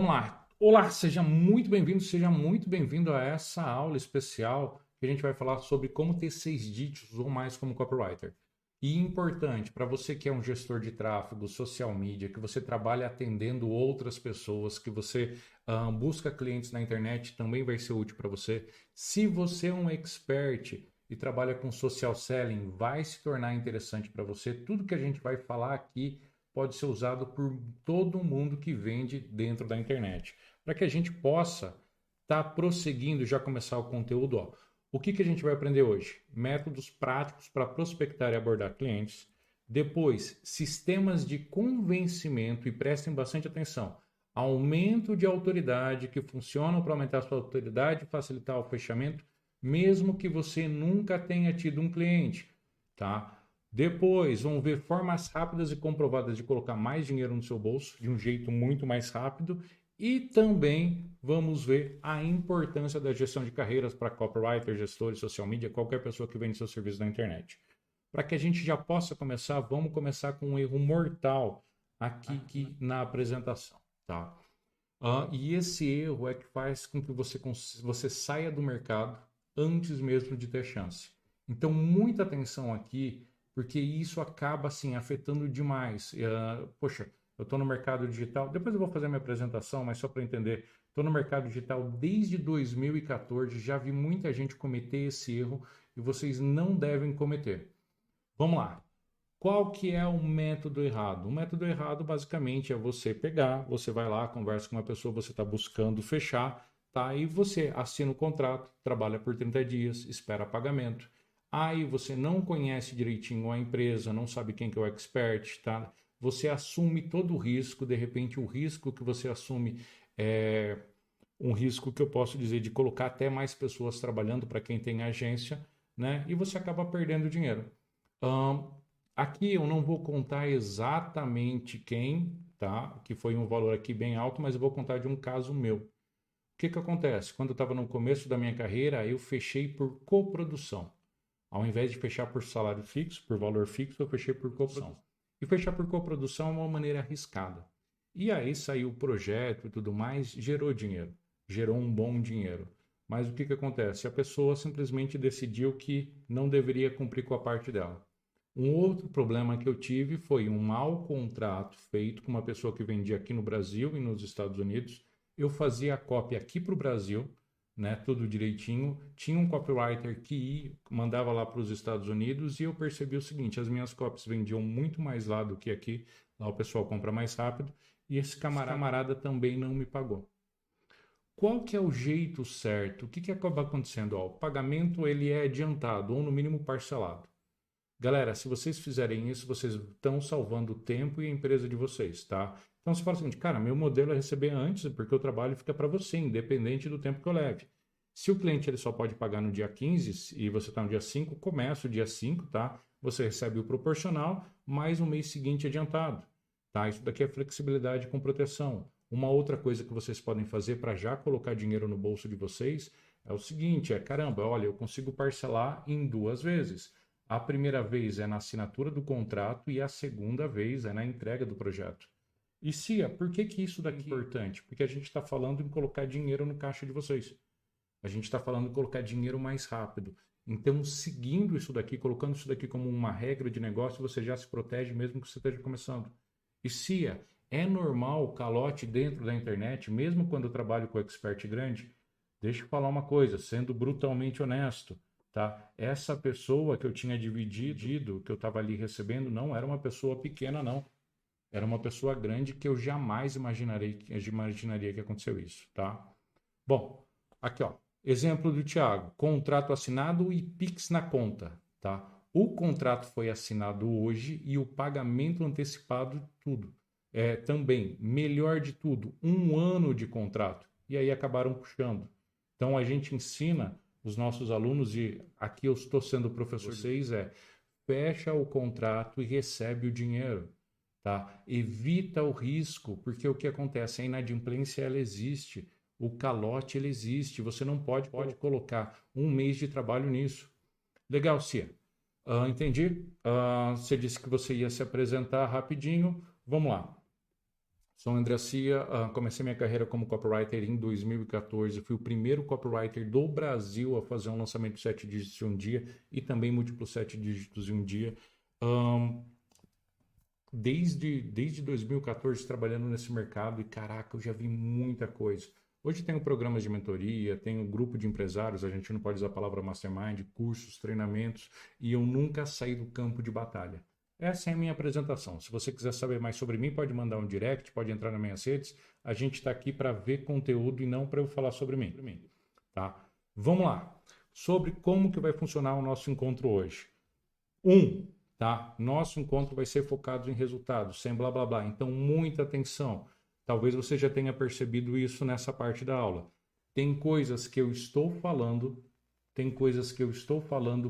Vamos lá. Olá, seja muito bem-vindo a essa aula especial que a gente vai falar sobre como ter 6 dígitos ou mais como copywriter. E importante, para você que é um gestor de tráfego, social media, que você trabalha atendendo outras pessoas, que você busca clientes na internet, também vai ser útil para você. Se você é um expert e trabalha com social selling, vai se tornar interessante para você. Tudo que a gente vai falar aqui pode ser usado por todo mundo que vende dentro da internet. Para que a gente possa estar prosseguindo e já começar o conteúdo, ó. O que a gente vai aprender hoje? Métodos práticos para prospectar e abordar clientes. Depois, sistemas de convencimento, e prestem bastante atenção. Aumento de autoridade que funcionam para aumentar a sua autoridade e facilitar o fechamento, mesmo que você nunca tenha tido um cliente, tá? Depois, vamos ver formas rápidas e comprovadas de colocar mais dinheiro no seu bolso de um jeito muito mais rápido. E também vamos ver a importância da gestão de carreiras para copywriters, gestores, social media, qualquer pessoa que vende seu serviço na internet. Para que a gente já possa começar, vamos começar com um erro mortal aqui na apresentação, tá? E esse erro é que faz com que você saia do mercado antes mesmo de ter chance. Então, muita atenção aqui, porque isso acaba assim afetando demais. Poxa, eu estou no mercado digital, depois eu vou fazer minha apresentação, mas só para entender, estou no mercado digital desde 2014, já vi muita gente cometer esse erro e vocês não devem cometer. Vamos lá. Qual que é o método errado? O método errado, basicamente, é você pegar, você vai lá, conversa com uma pessoa, você está buscando fechar, tá? E você assina o contrato, trabalha por 30 dias, espera pagamento. Aí você não conhece direitinho a empresa, não sabe quem que é o expert, tá? Você assume todo o risco, de repente o risco que você assume é um risco que eu posso dizer de colocar até mais pessoas trabalhando para quem tem agência, né? E você acaba perdendo dinheiro. Ahn, Aqui eu não vou contar exatamente quem, tá? Que foi um valor aqui bem alto, mas eu vou contar de um caso meu. O que acontece? Quando eu estava no começo da minha carreira, eu fechei por coprodução. Ao invés de fechar por salário fixo, por valor fixo, eu fechei por coprodução. E fechar por coprodução é uma maneira arriscada. E aí saiu o projeto e tudo mais, gerou dinheiro. Gerou um bom dinheiro. Mas o que acontece? A pessoa simplesmente decidiu que não deveria cumprir com a parte dela. Um outro problema que eu tive foi um mau contrato feito com uma pessoa que vendia aqui no Brasil e nos Estados Unidos. Eu fazia a cópia aqui para o Brasil, né, tudo direitinho. Tinha um copywriter que mandava lá para os Estados Unidos e eu percebi o seguinte: as minhas cópias vendiam muito mais lá do que aqui. Lá o pessoal compra mais rápido e esse camarada também não me pagou. Qual que é o jeito certo? O que acaba acontecendo? O pagamento ele é adiantado ou no mínimo parcelado. Galera, se vocês fizerem isso, vocês estão salvando o tempo e a empresa de vocês, tá? Então você fala o seguinte, cara, meu modelo é receber antes, porque o trabalho fica para você, independente do tempo que eu leve. Se o cliente ele só pode pagar no dia 15 e você está no dia 5, começa o dia 5, tá? Você recebe o proporcional, mais um mês seguinte adiantado, tá? Isso daqui é flexibilidade com proteção. Uma outra coisa que vocês podem fazer para já colocar dinheiro no bolso de vocês é o seguinte, caramba, olha, eu consigo parcelar em 2 vezes. A primeira vez é na assinatura do contrato e a segunda vez é na entrega do projeto. E Cia, por que isso daqui é importante? Porque a gente está falando em colocar dinheiro no caixa de vocês. A gente está falando em colocar dinheiro mais rápido. Então, seguindo isso daqui, colocando isso daqui como uma regra de negócio, você já se protege mesmo que você esteja começando. E Cia, é normal calote dentro da internet, mesmo quando eu trabalho com expert grande? Deixa eu falar uma coisa, sendo brutalmente honesto. Tá? Essa pessoa que eu tinha dividido, que eu estava ali recebendo, não era uma pessoa pequena, não. Era uma pessoa grande que eu jamais imaginaria que aconteceu isso, tá? Bom, aqui ó, exemplo do Thiago, contrato assinado e Pix na conta, tá? O contrato foi assinado hoje e o pagamento antecipado tudo. Também, melhor de tudo, 1 ano de contrato. E aí acabaram puxando. Então a gente ensina os nossos alunos, e aqui eu estou sendo professor de vocês, fecha o contrato e recebe o dinheiro, tá? Evita o risco, porque o que acontece? A inadimplência ela existe, o calote ele existe, você não pode colocar um mês de trabalho nisso. Legal, Cia. Entendi. Você disse que você ia se apresentar rapidinho. Vamos lá. Sou André Cia, comecei minha carreira como copywriter em 2014, fui o primeiro copywriter do Brasil a fazer um lançamento de 7 dígitos em um dia e também múltiplos 7 dígitos em um dia. Desde 2014 trabalhando nesse mercado e caraca, eu já vi muita coisa. Hoje tenho programas de mentoria, tenho grupo de empresários, a gente não pode usar a palavra mastermind, cursos, treinamentos, e eu nunca saí do campo de batalha. Essa é a minha apresentação. Se você quiser saber mais sobre mim, pode mandar um direct, pode entrar nas minhas redes. A gente está aqui para ver conteúdo e não para eu falar sobre mim. Tá? Vamos lá. Sobre como que vai funcionar o nosso encontro hoje. Tá? Nosso encontro vai ser focado em resultados, sem blá blá blá. Então, muita atenção. Talvez você já tenha percebido isso nessa parte da aula. Tem coisas que eu estou falando,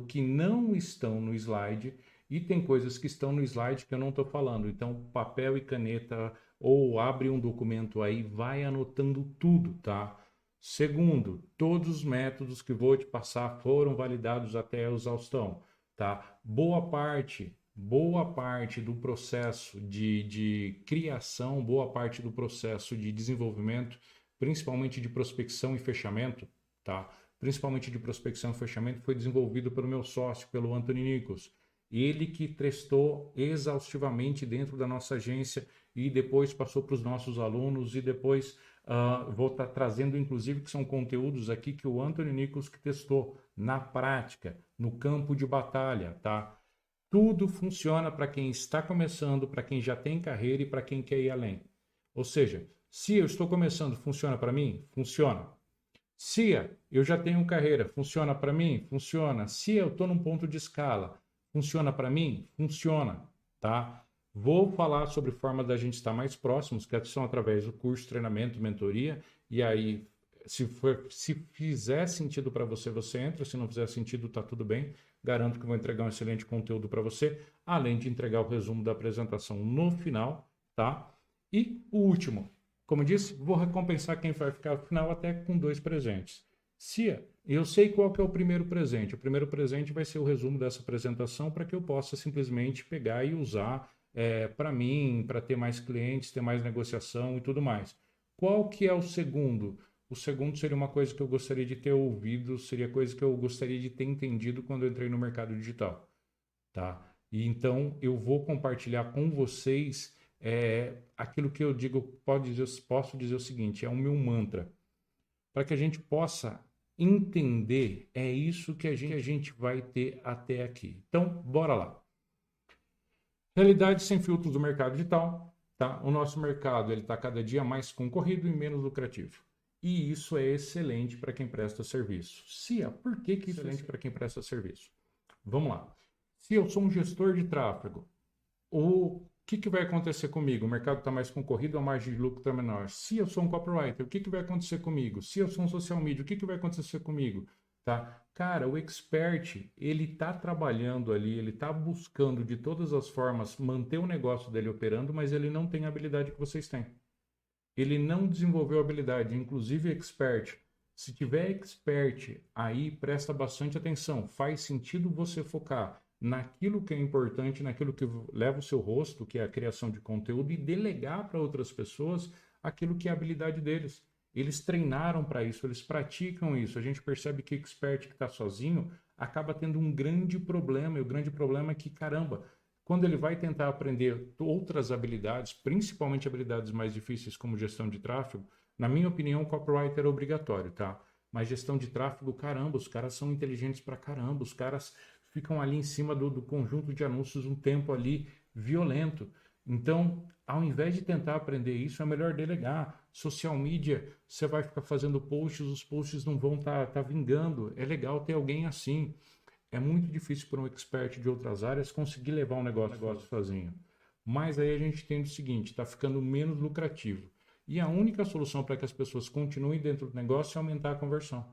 que não estão no slide e tem coisas que estão no slide que eu não estou falando. Então, papel e caneta ou abre um documento aí, vai anotando tudo, tá? Segundo, todos os métodos que vou te passar foram validados até a exaustão, tá? Boa parte do processo de criação, boa parte do processo de desenvolvimento, principalmente de prospecção e fechamento, tá? Principalmente de prospecção e fechamento, foi desenvolvido pelo meu sócio, pelo Anthony Nichols. Ele que testou exaustivamente dentro da nossa agência e depois passou para os nossos alunos e depois vou estar trazendo, inclusive, que são conteúdos aqui que o Anthony Nichols que testou na prática, no campo de batalha, tá? Tudo funciona para quem está começando, para quem já tem carreira e para quem quer ir além. Ou seja, se eu estou começando, funciona para mim? Funciona. Se eu já tenho carreira, funciona para mim? Funciona. Se eu estou num ponto de escala, funciona para mim? Funciona, tá? Vou falar sobre formas da gente estar mais próximos, que são através do curso, treinamento, mentoria, e aí, se fizer sentido para você, você entra, se não fizer sentido, tá tudo bem. Garanto que vou entregar um excelente conteúdo para você, além de entregar o resumo da apresentação no final, tá? E o último, como eu disse, vou recompensar quem vai ficar no final até com 2 presentes. Se eu sei qual que é o primeiro presente. O primeiro presente vai ser o resumo dessa apresentação para que eu possa simplesmente pegar e usar para mim, para ter mais clientes, ter mais negociação e tudo mais. Qual que é o segundo? O segundo seria uma coisa que eu gostaria de ter ouvido, seria coisa que eu gostaria de ter entendido quando eu entrei no mercado digital, tá? E então eu vou compartilhar com vocês aquilo que eu digo, posso dizer o seguinte, é o meu mantra. Para que a gente possa entender, é isso que a gente vai ter até aqui. Então, bora lá. Realidade sem filtros do mercado digital, tá? O nosso mercado ele está cada dia mais concorrido e menos lucrativo. E isso é excelente para quem presta serviço. Cia, por que isso é excelente para quem presta serviço? Vamos lá. Se eu sou um gestor de tráfego, o que vai acontecer comigo? O mercado está mais concorrido, a margem de lucro está menor. Se eu sou um copywriter, o que vai acontecer comigo? Se eu sou um social media, o que vai acontecer comigo? Tá? Cara, o expert, ele está trabalhando ali, ele está buscando de todas as formas manter o negócio dele operando, mas ele não tem a habilidade que vocês têm. Ele não desenvolveu a habilidade, inclusive expert. Se tiver expert aí, presta bastante atenção. Faz sentido você focar naquilo que é importante, naquilo que leva o seu rosto, que é a criação de conteúdo, e delegar para outras pessoas aquilo que é a habilidade deles. Eles treinaram para isso, eles praticam isso. A gente percebe que o expert que está sozinho acaba tendo um grande problema, e o grande problema é que, caramba, quando ele vai tentar aprender outras habilidades, principalmente habilidades mais difíceis como gestão de tráfego, na minha opinião, o copywriter é obrigatório, tá? Mas gestão de tráfego, caramba, os caras são inteligentes pra caramba, os caras ficam ali em cima do conjunto de anúncios um tempo ali violento. Então, ao invés de tentar aprender isso, é melhor delegar. Social media, você vai ficar fazendo posts, os posts não vão tá vingando. É legal ter alguém assim. É muito difícil para um expert de outras áreas conseguir levar um negócio sozinho. Mas aí a gente tem o seguinte, está ficando menos lucrativo. E a única solução para que as pessoas continuem dentro do negócio é aumentar a conversão.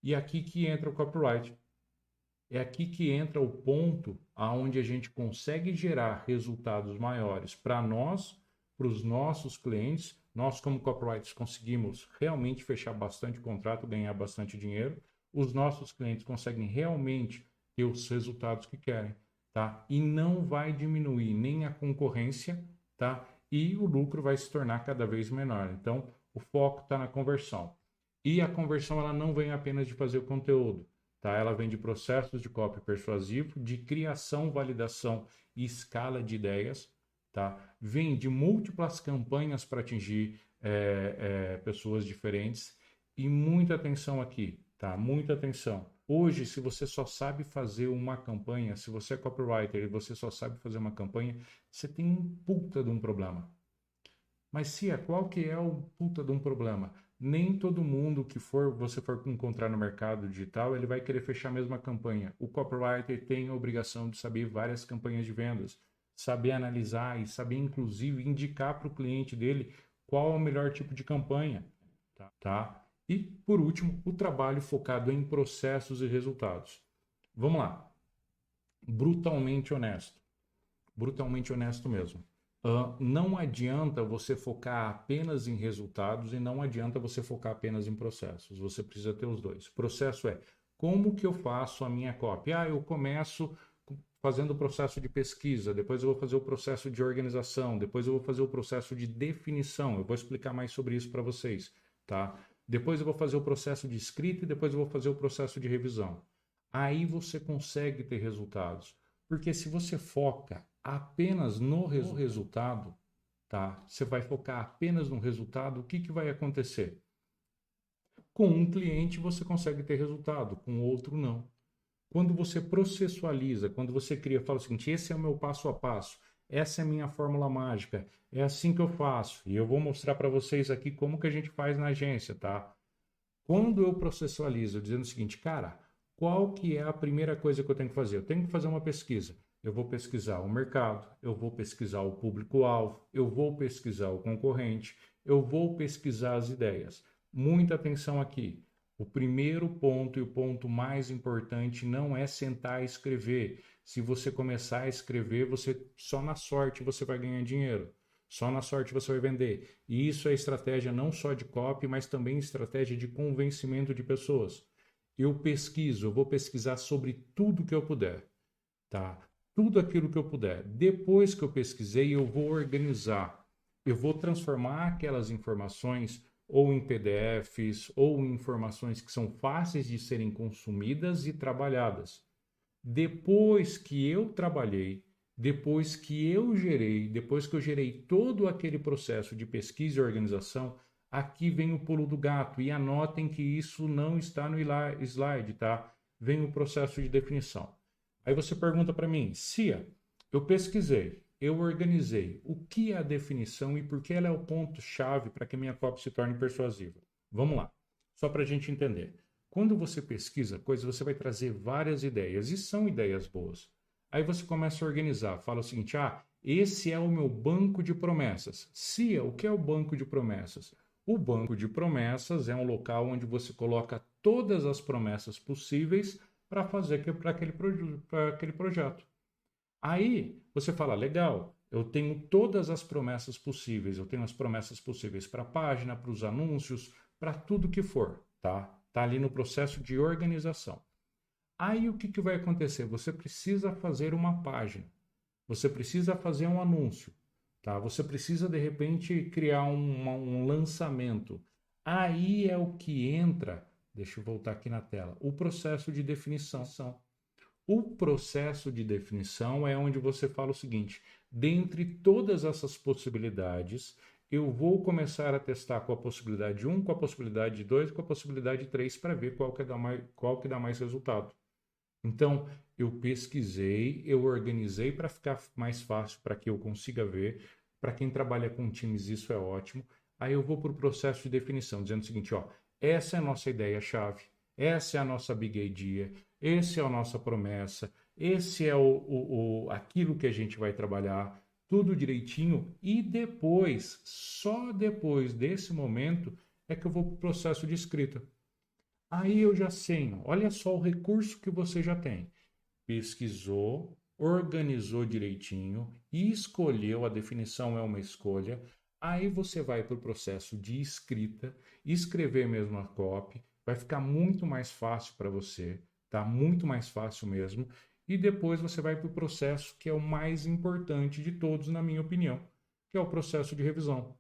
E é aqui que entra o copyright. É aqui que entra o ponto aonde a gente consegue gerar resultados maiores para nós, para os nossos clientes. Nós, como copywriters, conseguimos realmente fechar bastante contrato, ganhar bastante dinheiro. Os nossos clientes conseguem realmente ter os resultados que querem, tá? E não vai diminuir nem a concorrência, tá? e o lucro vai se tornar cada vez menor. Então, o foco está na conversão. E a conversão ela não vem apenas de fazer o conteúdo, tá? Ela vem de processos de copy persuasivo, de criação, validação e escala de ideias, tá? Vem de múltiplas campanhas para atingir pessoas diferentes e muita atenção aqui, tá? Muita atenção. Hoje, se você só sabe fazer uma campanha, se você é copywriter e você só sabe fazer uma campanha, você tem um puta de um problema. Mas, Cia, qual que é o puta de um problema? Nem todo mundo que você for encontrar no mercado digital, ele vai querer fechar a mesma campanha. O copywriter tem a obrigação de saber várias campanhas de vendas, saber analisar e saber, inclusive, indicar para o cliente dele qual é o melhor tipo de campanha, tá? E, por último, o trabalho focado em processos e resultados. Vamos lá. Brutalmente honesto. Brutalmente honesto mesmo. Não adianta você focar apenas em resultados e não adianta você focar apenas em processos. Você precisa ter os dois. Processo é como que eu faço a minha copy? Eu começo fazendo o processo de pesquisa, depois eu vou fazer o processo de organização, depois eu vou fazer o processo de definição. Eu vou explicar mais sobre isso para vocês, tá? Depois eu vou fazer o processo de escrita e depois eu vou fazer o processo de revisão. Aí você consegue ter resultados. Porque se você foca apenas no resultado, tá? Você vai focar apenas no resultado, o que vai acontecer? Com um cliente você consegue ter resultado, com outro não. Quando você processualiza, quando você cria, fala o seguinte, esse é o meu passo a passo, essa é a minha fórmula mágica, é assim que eu faço. E eu vou mostrar para vocês aqui como que a gente faz na agência, tá? Quando eu processualizo, dizendo o seguinte, cara, qual que é a primeira coisa que eu tenho que fazer? Eu tenho que fazer uma pesquisa. Eu vou pesquisar o mercado, eu vou pesquisar o público-alvo, eu vou pesquisar o concorrente, eu vou pesquisar as ideias. Muita atenção aqui. O primeiro ponto e o ponto mais importante não é sentar e escrever. Se você começar a escrever, só na sorte você vai ganhar dinheiro. Só na sorte você vai vender. E isso é estratégia não só de copy, mas também estratégia de convencimento de pessoas. Eu vou pesquisar sobre tudo que eu puder, tá? Tudo aquilo que eu puder. Depois que eu pesquisei, eu vou organizar. Eu vou transformar aquelas informações ou em PDFs ou em informações que são fáceis de serem consumidas e trabalhadas. Depois que eu trabalhei, depois que eu gerei todo aquele processo de pesquisa e organização, aqui vem o pulo do gato. E anotem que isso não está no slide, tá? Vem o processo de definição. Aí você pergunta para mim, Cia, eu pesquisei, eu organizei, o que é a definição e por que ela é o ponto-chave para que a minha copy se torne persuasiva? Vamos lá, só para a gente entender. Quando você pesquisa coisas, você vai trazer várias ideias, e são ideias boas. Aí você começa a organizar, fala o seguinte, esse é o meu banco de promessas. Cia, o que é o banco de promessas? O banco de promessas é um local onde você coloca todas as promessas possíveis para fazer para aquele projeto. Aí você fala, legal, eu tenho todas as promessas possíveis, eu tenho as promessas possíveis para a página, para os anúncios, para tudo que for, tá? Tá ali no processo de organização. Aí o que vai acontecer? Você precisa fazer uma página, você precisa fazer um anúncio, tá? Você precisa de repente criar um lançamento. Aí é o que entra. Deixa eu voltar aqui na tela. O processo de definição. O processo de definição é onde você fala o seguinte: dentre todas essas possibilidades, eu vou começar a testar com a possibilidade 1, com a possibilidade 2, com a possibilidade 3 para ver qual que dá mais resultado. Então, eu pesquisei, eu organizei para ficar mais fácil, para que eu consiga ver. Para quem trabalha com times, isso é ótimo. Aí eu vou para o processo de definição, dizendo o seguinte, essa é a nossa ideia-chave, essa é a nossa big idea, essa é a nossa promessa, esse é aquilo que a gente vai trabalhar, tudo direitinho, e depois, só depois desse momento, é que eu vou para o processo de escrita. Aí eu já sei, olha só o recurso que você já tem. Pesquisou, organizou direitinho, escolheu, a definição é uma escolha. Aí você vai para o processo de escrita, escrever mesmo a copy, vai ficar muito mais fácil para você, tá? Muito mais fácil mesmo. E depois você vai para o processo que é o mais importante de todos, na minha opinião, que é o processo de revisão.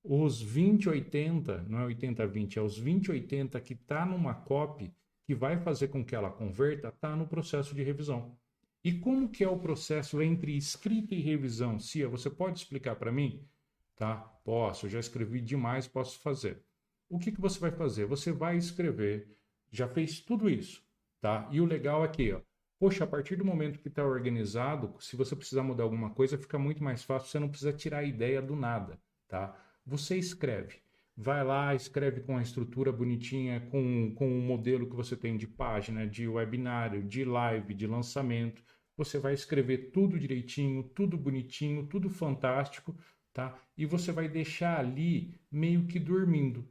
Os 20/80, não é 80/20, é os 20/80 que está numa copy, que vai fazer com que ela converta, está no processo de revisão. E como que é o processo entre escrita e revisão? Cia, você pode explicar para mim? Tá? Posso, eu já escrevi demais, posso fazer. O que você vai fazer? Você vai escrever, já fez tudo isso, tá? E o legal é que, ó, poxa, a partir do momento que está organizado, se você precisar mudar alguma coisa, fica muito mais fácil, você não precisa tirar a ideia do nada, tá? Você escreve. Vai lá, escreve com a estrutura bonitinha, com o modelo que você tem de página, de webinário, de live, de lançamento. Você vai escrever tudo direitinho, tudo bonitinho, tudo fantástico, tá? E você vai deixar ali meio que dormindo.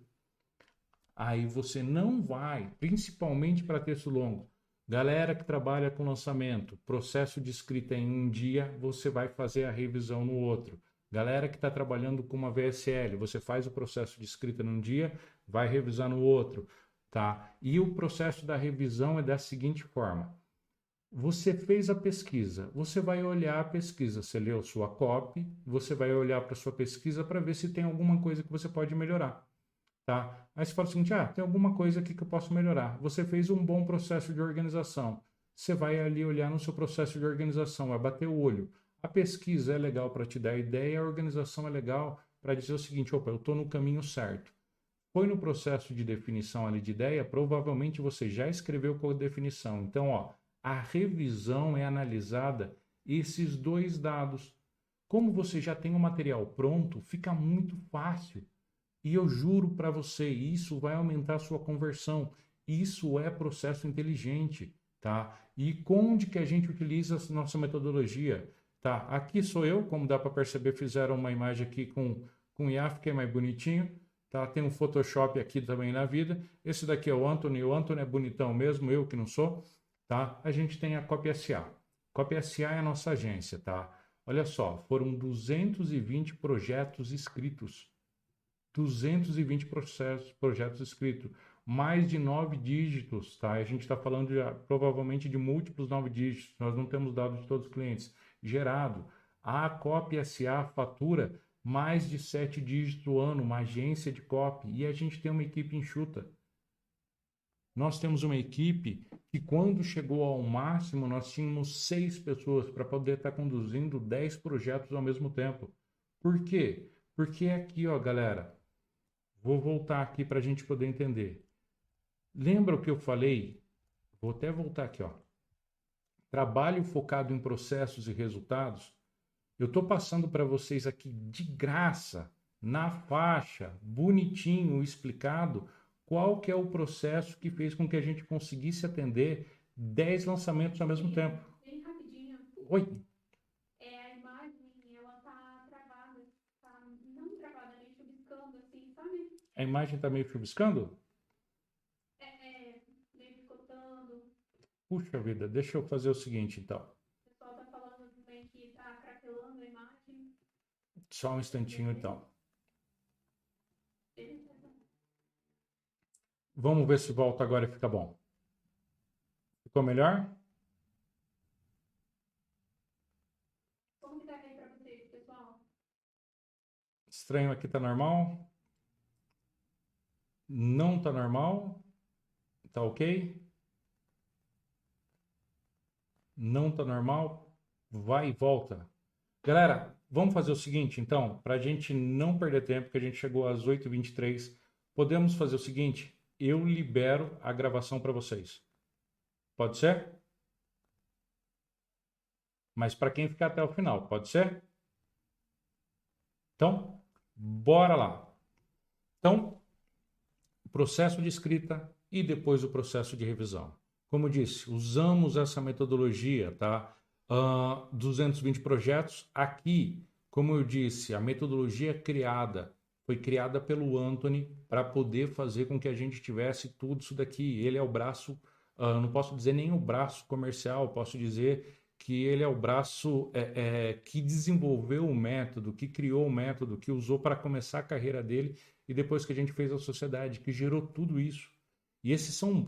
Aí você não vai, principalmente para texto longo. Galera que trabalha com lançamento, processo de escrita em um dia, você vai fazer a revisão no outro. Galera que está trabalhando com uma VSL, você faz o processo de escrita num dia, vai revisar no outro, tá? E o processo da revisão é da seguinte forma: você fez a pesquisa, você vai olhar a pesquisa, você leu sua copy, você vai olhar para sua pesquisa para ver se tem alguma coisa que você pode melhorar. Tá? Aí você fala o seguinte, tem alguma coisa aqui que eu posso melhorar. Você fez um bom processo de organização. Você vai ali olhar no seu processo de organização, vai bater o olho. A pesquisa é legal para te dar ideia, a organização é legal para dizer o seguinte, opa, eu estou no caminho certo. Foi no processo de definição ali de ideia, provavelmente você já escreveu com a definição. Então, ó, a revisão é analisada esses dois dados. Como você já tem o material pronto, fica muito fácil. E eu juro para você, isso vai aumentar a sua conversão. Isso é processo inteligente, tá? E onde que a gente utiliza a nossa metodologia? Tá? Aqui sou eu, como dá para perceber, fizeram uma imagem aqui com IA, fiquei mais bonitinho. Tá? Tem um Photoshop aqui também na vida. Esse daqui é o Anthony é bonitão mesmo, eu que não sou. Tá? A gente tem a Copy SA. Copy SA é a nossa agência, tá? Olha só, foram 220 projetos escritos. 220 projetos escritos, mais de 9 dígitos, tá? A gente está falando provavelmente de múltiplos 9 dígitos, nós não temos dados de todos os clientes, gerado. A Copy SA fatura mais de 7 dígitos ao ano, uma agência de copy, e a gente tem uma equipe enxuta. Nós temos uma equipe que quando chegou ao máximo, nós tínhamos 6 pessoas para poder estar conduzindo 10 projetos ao mesmo tempo. Por quê? Porque aqui, ó, galera, vou voltar aqui para a gente poder entender. Lembra o que eu falei? Vou até voltar aqui, ó. Trabalho focado em processos e resultados. Eu estou passando para vocês aqui de graça, na faixa, bonitinho, explicado, qual que é o processo que fez com que a gente conseguisse atender 10 lançamentos ao mesmo tempo. Bem rapidinho. Oi. A imagem, ela tá travada, tá não travada, meio chubiscando assim, sabe? A imagem está meio chubiscando? Meio picotando. Puxa vida, deixa eu fazer o seguinte, então. O pessoal tá falando também que tá craquelando a imagem. Só um instantinho, então. Vamos ver se volta agora e fica bom. Ficou melhor? Como que tá aí pra vocês, pessoal? Estranho aqui, tá normal? Não tá normal? Tá ok? Não tá normal? Vai e volta. Galera, vamos fazer o seguinte, então, para a gente não perder tempo, que a gente chegou às 8h23, podemos fazer o seguinte, eu libero a gravação para vocês. Pode ser? Mas para quem ficar até o final, pode ser? Então, bora lá. Então, processo de escrita e depois o processo de revisão. Como disse, usamos essa metodologia, tá? 220 projetos. Aqui, como eu disse, a metodologia foi criada pelo Anthony para poder fazer com que a gente tivesse tudo isso daqui. Ele é o braço, não posso dizer nem o braço comercial, posso dizer que ele é o braço que desenvolveu o método, que criou o método, que usou para começar a carreira dele e depois que a gente fez a sociedade, que gerou tudo isso.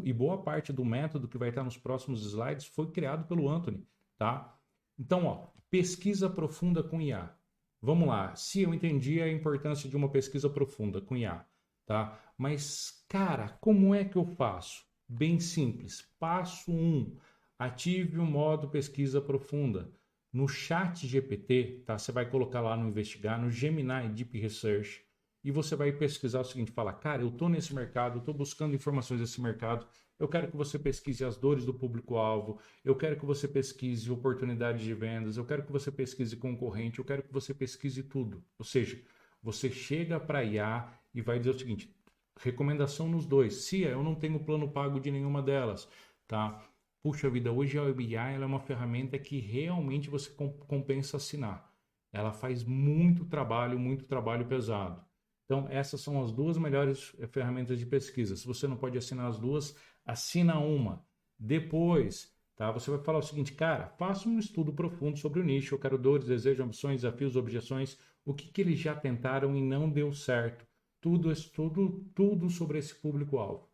E boa parte do método que vai estar nos próximos slides foi criado pelo Anthony, tá? Então, ó, pesquisa profunda com IA. Vamos lá. Se eu entendi a importância de uma pesquisa profunda com IA, tá? Mas, cara, como é que eu faço? Bem simples. Passo 1. Ative o modo pesquisa profunda. No chat GPT, tá? Você vai colocar lá no investigar, no Gemini Deep Research, e você vai pesquisar o seguinte, fala, cara, eu estou nesse mercado, estou buscando informações desse mercado, eu quero que você pesquise as dores do público-alvo, eu quero que você pesquise oportunidades de vendas, eu quero que você pesquise concorrente, eu quero que você pesquise tudo. Ou seja, você chega para a IA e vai dizer o seguinte, recomendação nos dois. Cia, eu não tenho plano pago de nenhuma delas, tá? Puxa vida, hoje a IA ela é uma ferramenta que realmente você compensa assinar. Ela faz muito trabalho pesado. Então, essas são as duas melhores ferramentas de pesquisa. Se você não pode assinar as duas, assina uma. Depois, tá? Você vai falar o seguinte, cara, faça um estudo profundo sobre o nicho. Eu quero dores, desejos, ambições, desafios, objeções. O que eles já tentaram e não deu certo. Tudo sobre esse público-alvo.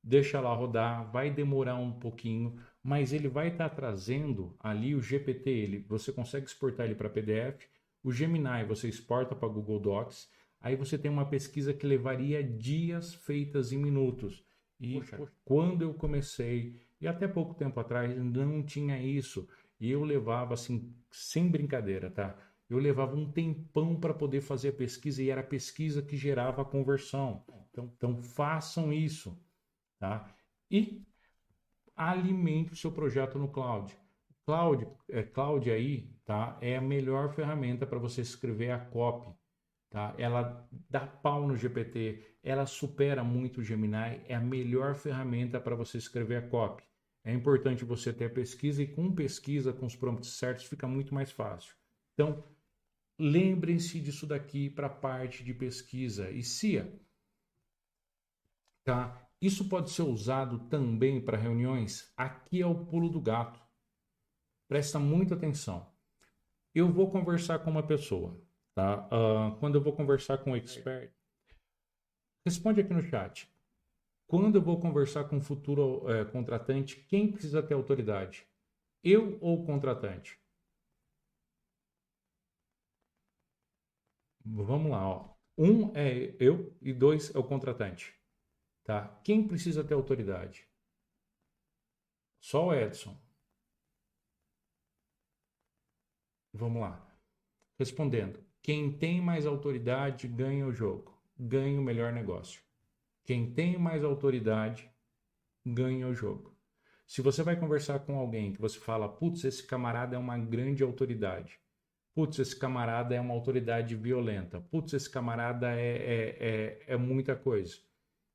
Deixa lá rodar, vai demorar um pouquinho, mas ele vai estar trazendo ali o GPT, você consegue exportar ele para PDF, o Gemini você exporta para Google Docs, aí você tem uma pesquisa que levaria dias feitas em minutos. E quando eu comecei, e até pouco tempo atrás, não tinha isso. E eu levava, assim, sem brincadeira, tá? Eu levava um tempão para poder fazer a pesquisa e era a pesquisa que gerava a conversão. Então façam isso, tá? E alimente o seu projeto no cloud. Cloud aí, tá? É a melhor ferramenta para você escrever a copy, tá? Ela dá pau no GPT, ela supera muito o Gemini, é a melhor ferramenta para você escrever a copy. É importante você ter a pesquisa e com pesquisa, com os prompts certos, fica muito mais fácil. Então, lembrem-se disso daqui para a parte de pesquisa. E Cia, tá? Isso pode ser usado também para reuniões? Aqui é o pulo do gato. Presta muita atenção. Eu vou conversar com uma pessoa, tá? Quando eu vou conversar com um expert, responde aqui no chat. Quando eu vou conversar com um futuro contratante, quem precisa ter autoridade? Eu ou o contratante? Vamos lá, ó. Um é eu e dois é o contratante, tá? Quem precisa ter autoridade? Só o Edson. Vamos lá. Respondendo, quem tem mais autoridade ganha o jogo, ganha o melhor negócio. Quem tem mais autoridade ganha o jogo. Se você vai conversar com alguém que você fala, putz, esse camarada é uma grande autoridade. Putz, esse camarada é uma autoridade violenta. Putz, esse camarada é muita coisa.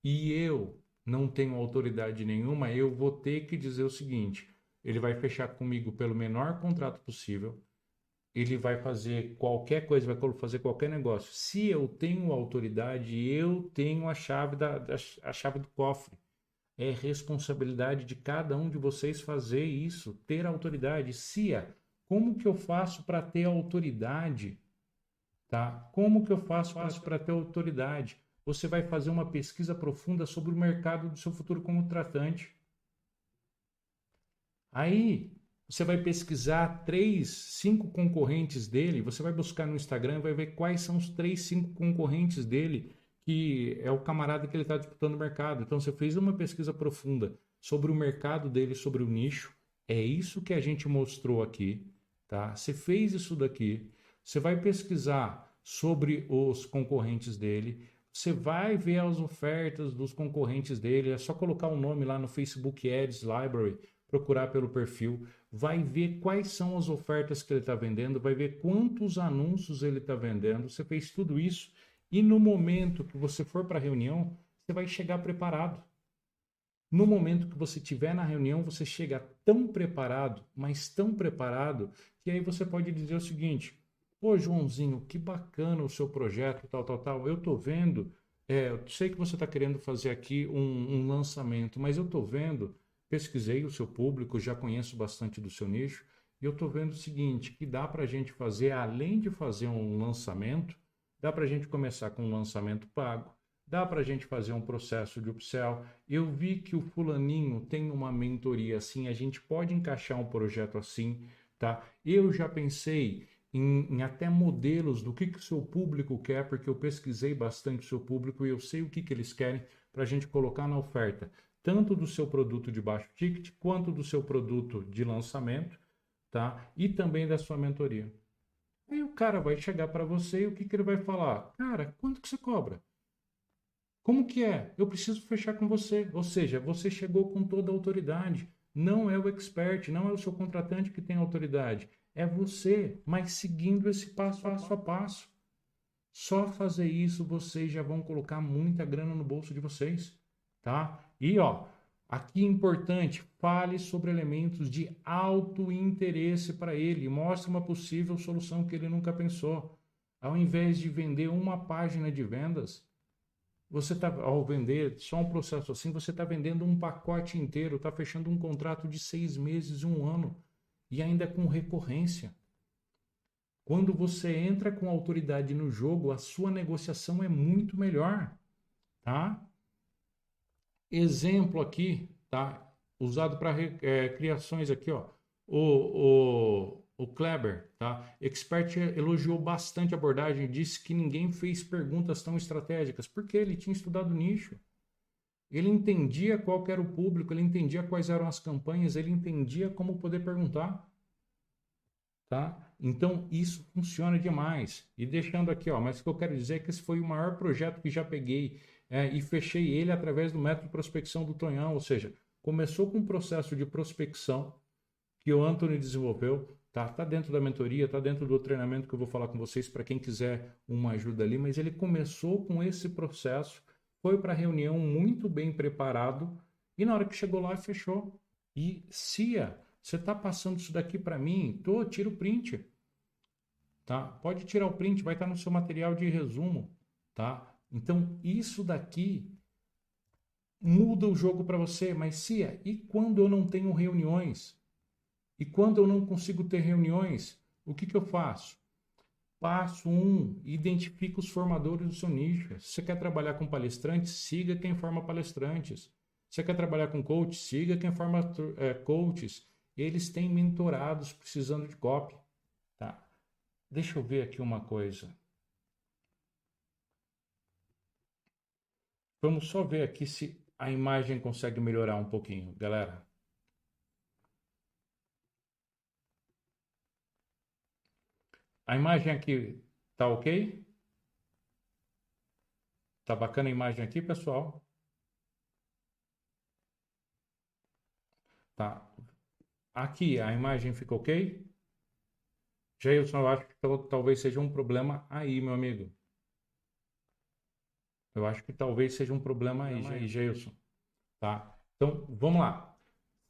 E eu não tenho autoridade nenhuma, eu vou ter que dizer o seguinte: ele vai fechar comigo pelo menor contrato possível, ele vai fazer qualquer coisa, vai fazer qualquer negócio. Se eu tenho autoridade, eu tenho a chave a chave do cofre. É responsabilidade de cada um de vocês fazer isso, ter autoridade. Cia, como que eu faço para ter autoridade? Tá? Como que eu faço para ter autoridade? Você vai fazer uma pesquisa profunda sobre o mercado do seu futuro contratante. Aí você vai pesquisar 5 concorrentes dele, você vai buscar no Instagram e vai ver quais são os 5 concorrentes dele, que é o camarada que ele está disputando o mercado. Então você fez uma pesquisa profunda sobre o mercado dele, sobre o nicho. É isso que a gente mostrou aqui, tá? Você fez isso daqui, você vai pesquisar sobre os concorrentes dele, você vai ver as ofertas dos concorrentes dele, é só colocar o nome lá no Facebook Ads Library, procurar pelo perfil, vai ver quais são as ofertas que ele está vendendo, vai ver quantos anúncios ele está vendendo. Você fez tudo isso e no momento que você for para a reunião, você vai chegar preparado. No momento que você estiver na reunião, você chega tão preparado, mas tão preparado, que aí você pode dizer o seguinte: pô, Joãozinho, que bacana o seu projeto, tal. Eu estou vendo, eu sei que você está querendo fazer aqui um lançamento, mas eu estou vendo, pesquisei o seu público, já conheço bastante do seu nicho, e eu estou vendo o seguinte, que dá para a gente fazer, além de fazer um lançamento, dá para a gente começar com um lançamento pago, dá para a gente fazer um processo de upsell. Eu vi que o fulaninho tem uma mentoria assim, a gente pode encaixar um projeto assim, tá? Eu já pensei em até modelos do que o seu público quer, porque eu pesquisei bastante o seu público e eu sei o que eles querem para a gente colocar na oferta, tanto do seu produto de baixo ticket, quanto do seu produto de lançamento, tá? E também da sua mentoria. Aí o cara vai chegar para você e o que ele vai falar? Cara, quanto que você cobra? Como que é? Eu preciso fechar com você. Ou seja, você chegou com toda a autoridade. Não é o expert, não é o seu contratante que tem autoridade. É você, mas seguindo esse passo a passo. Só fazer isso, vocês já vão colocar muita grana no bolso de vocês, tá? E ó, aqui é importante, fale sobre elementos de alto interesse para ele, mostre uma possível solução que ele nunca pensou. Ao invés de vender uma página de vendas, você está, ao vender só um processo assim, você está vendendo um pacote inteiro, está fechando um contrato de 6 meses, 1 ano, e ainda com recorrência. Quando você entra com autoridade no jogo, a sua negociação é muito melhor, tá? Exemplo aqui, tá? Usado para criações aqui, ó. O Kleber, tá? Expert elogiou bastante a abordagem e disse que ninguém fez perguntas tão estratégicas, porque ele tinha estudado nicho. Ele entendia qual que era o público, ele entendia quais eram as campanhas, ele entendia como poder perguntar. Tá? Então, isso funciona demais. E deixando aqui, ó, mas o que eu quero dizer é que esse foi o maior projeto que já peguei e fechei ele através do método de prospecção do Tonhão, ou seja, começou com um processo de prospecção que o Anthony desenvolveu, tá dentro da mentoria, tá dentro do treinamento que eu vou falar com vocês para quem quiser uma ajuda ali, mas ele começou com esse processo, foi para a reunião muito bem preparado e na hora que chegou lá fechou. E Cia, você está passando isso daqui para mim? Tira o print. Tá? Pode tirar o print, vai estar no seu material de resumo. Tá? Então, isso daqui muda o jogo para você. Mas, Cia, e quando eu não tenho reuniões? E quando eu não consigo ter reuniões? O que eu faço? Passo 1, identifica os formadores do seu nicho. Se você quer trabalhar com palestrantes, siga quem forma palestrantes. Se você quer trabalhar com coach, siga quem forma coaches. Eles têm mentorados precisando de copy. Tá? Deixa eu ver aqui uma coisa. Vamos só ver aqui se a imagem consegue melhorar um pouquinho, galera. A imagem aqui tá ok? Tá bacana a imagem aqui, pessoal? Tá. Aqui a imagem fica ok? Jailson, eu acho que talvez seja um problema aí, meu amigo. Eu acho que talvez seja um problema aí, Jailson. Tá? Então, vamos lá.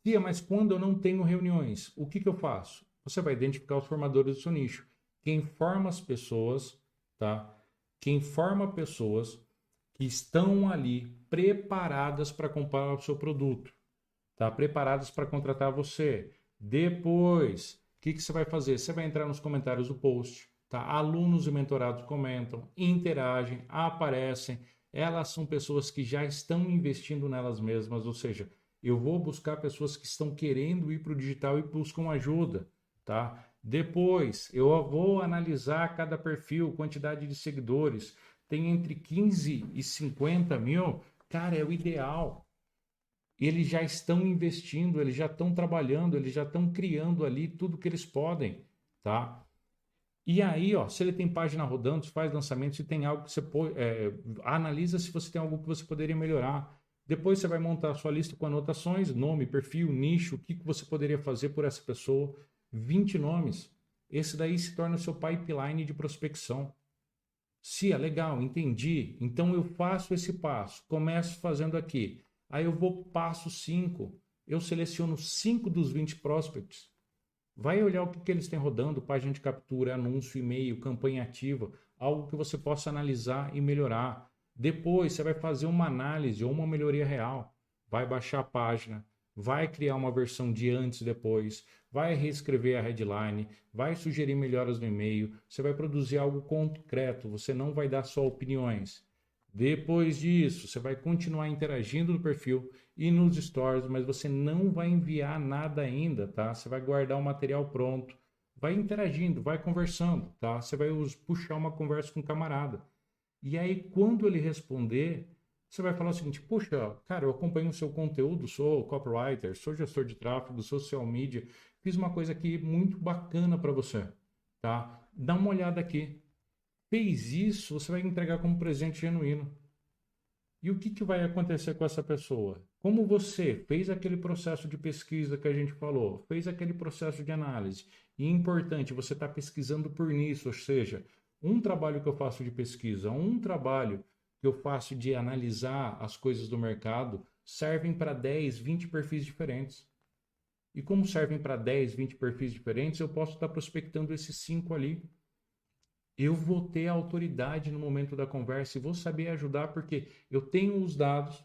Tia, mas quando eu não tenho reuniões, o que eu faço? Você vai identificar os formadores do seu nicho. Quem forma as pessoas, tá? Quem forma pessoas que estão ali preparadas para comprar o seu produto, tá? Preparadas para contratar você. Depois, o que você vai fazer? Você vai entrar nos comentários do post, tá? Alunos e mentorados comentam, interagem, aparecem. Elas são pessoas que já estão investindo nelas mesmas, ou seja, eu vou buscar pessoas que estão querendo ir para o digital e buscam ajuda, tá? Depois, eu vou analisar cada perfil, quantidade de seguidores. Tem entre 15 e 50 mil, cara, é o ideal. Eles já estão investindo, eles já estão trabalhando, eles já estão criando ali tudo que eles podem, tá? E aí, ó, se ele tem página rodando, se faz lançamento, se tem algo que você analisa se você tem algo que você poderia melhorar. Depois você vai montar a sua lista com anotações, nome, perfil, nicho, o que você poderia fazer por essa pessoa. 20 nomes. Esse daí se torna o seu pipeline de prospecção. Se é legal, entendi. Então eu faço esse passo, começo fazendo aqui. Aí eu vou passo 5. Eu seleciono 5 dos 20 prospects. Vai olhar o que eles têm rodando, página de captura, anúncio, e-mail, campanha ativa, algo que você possa analisar e melhorar. Depois você vai fazer uma análise ou uma melhoria real. Vai baixar a página, vai criar uma versão de antes e depois, vai reescrever a headline, vai sugerir melhoras no e-mail, você vai produzir algo concreto, você não vai dar só opiniões. Depois disso, você vai continuar interagindo no perfil e nos stories, mas você não vai enviar nada ainda, tá? Você vai guardar o material pronto, vai interagindo, vai conversando, tá? Você vai puxar uma conversa com um camarada. E aí, quando ele responder, você vai falar o seguinte: poxa, cara, eu acompanho o seu conteúdo, sou copywriter, sou gestor de tráfego, social media, fiz uma coisa aqui muito bacana para você, tá? Dá uma olhada aqui. Fez isso, você vai entregar como presente genuíno. E o que, que vai acontecer com essa pessoa? Como você fez aquele processo de pesquisa que a gente falou, fez aquele processo de análise, e é importante, você está pesquisando por nisso, ou seja, um trabalho que eu faço de pesquisa, um trabalho que eu faço de analisar as coisas do mercado, servem para 10, 20 perfis diferentes. E como servem para 10, 20 perfis diferentes, eu posso estar prospectando esses 5 ali. Eu vou ter autoridade no momento da conversa e vou saber ajudar porque eu tenho os dados,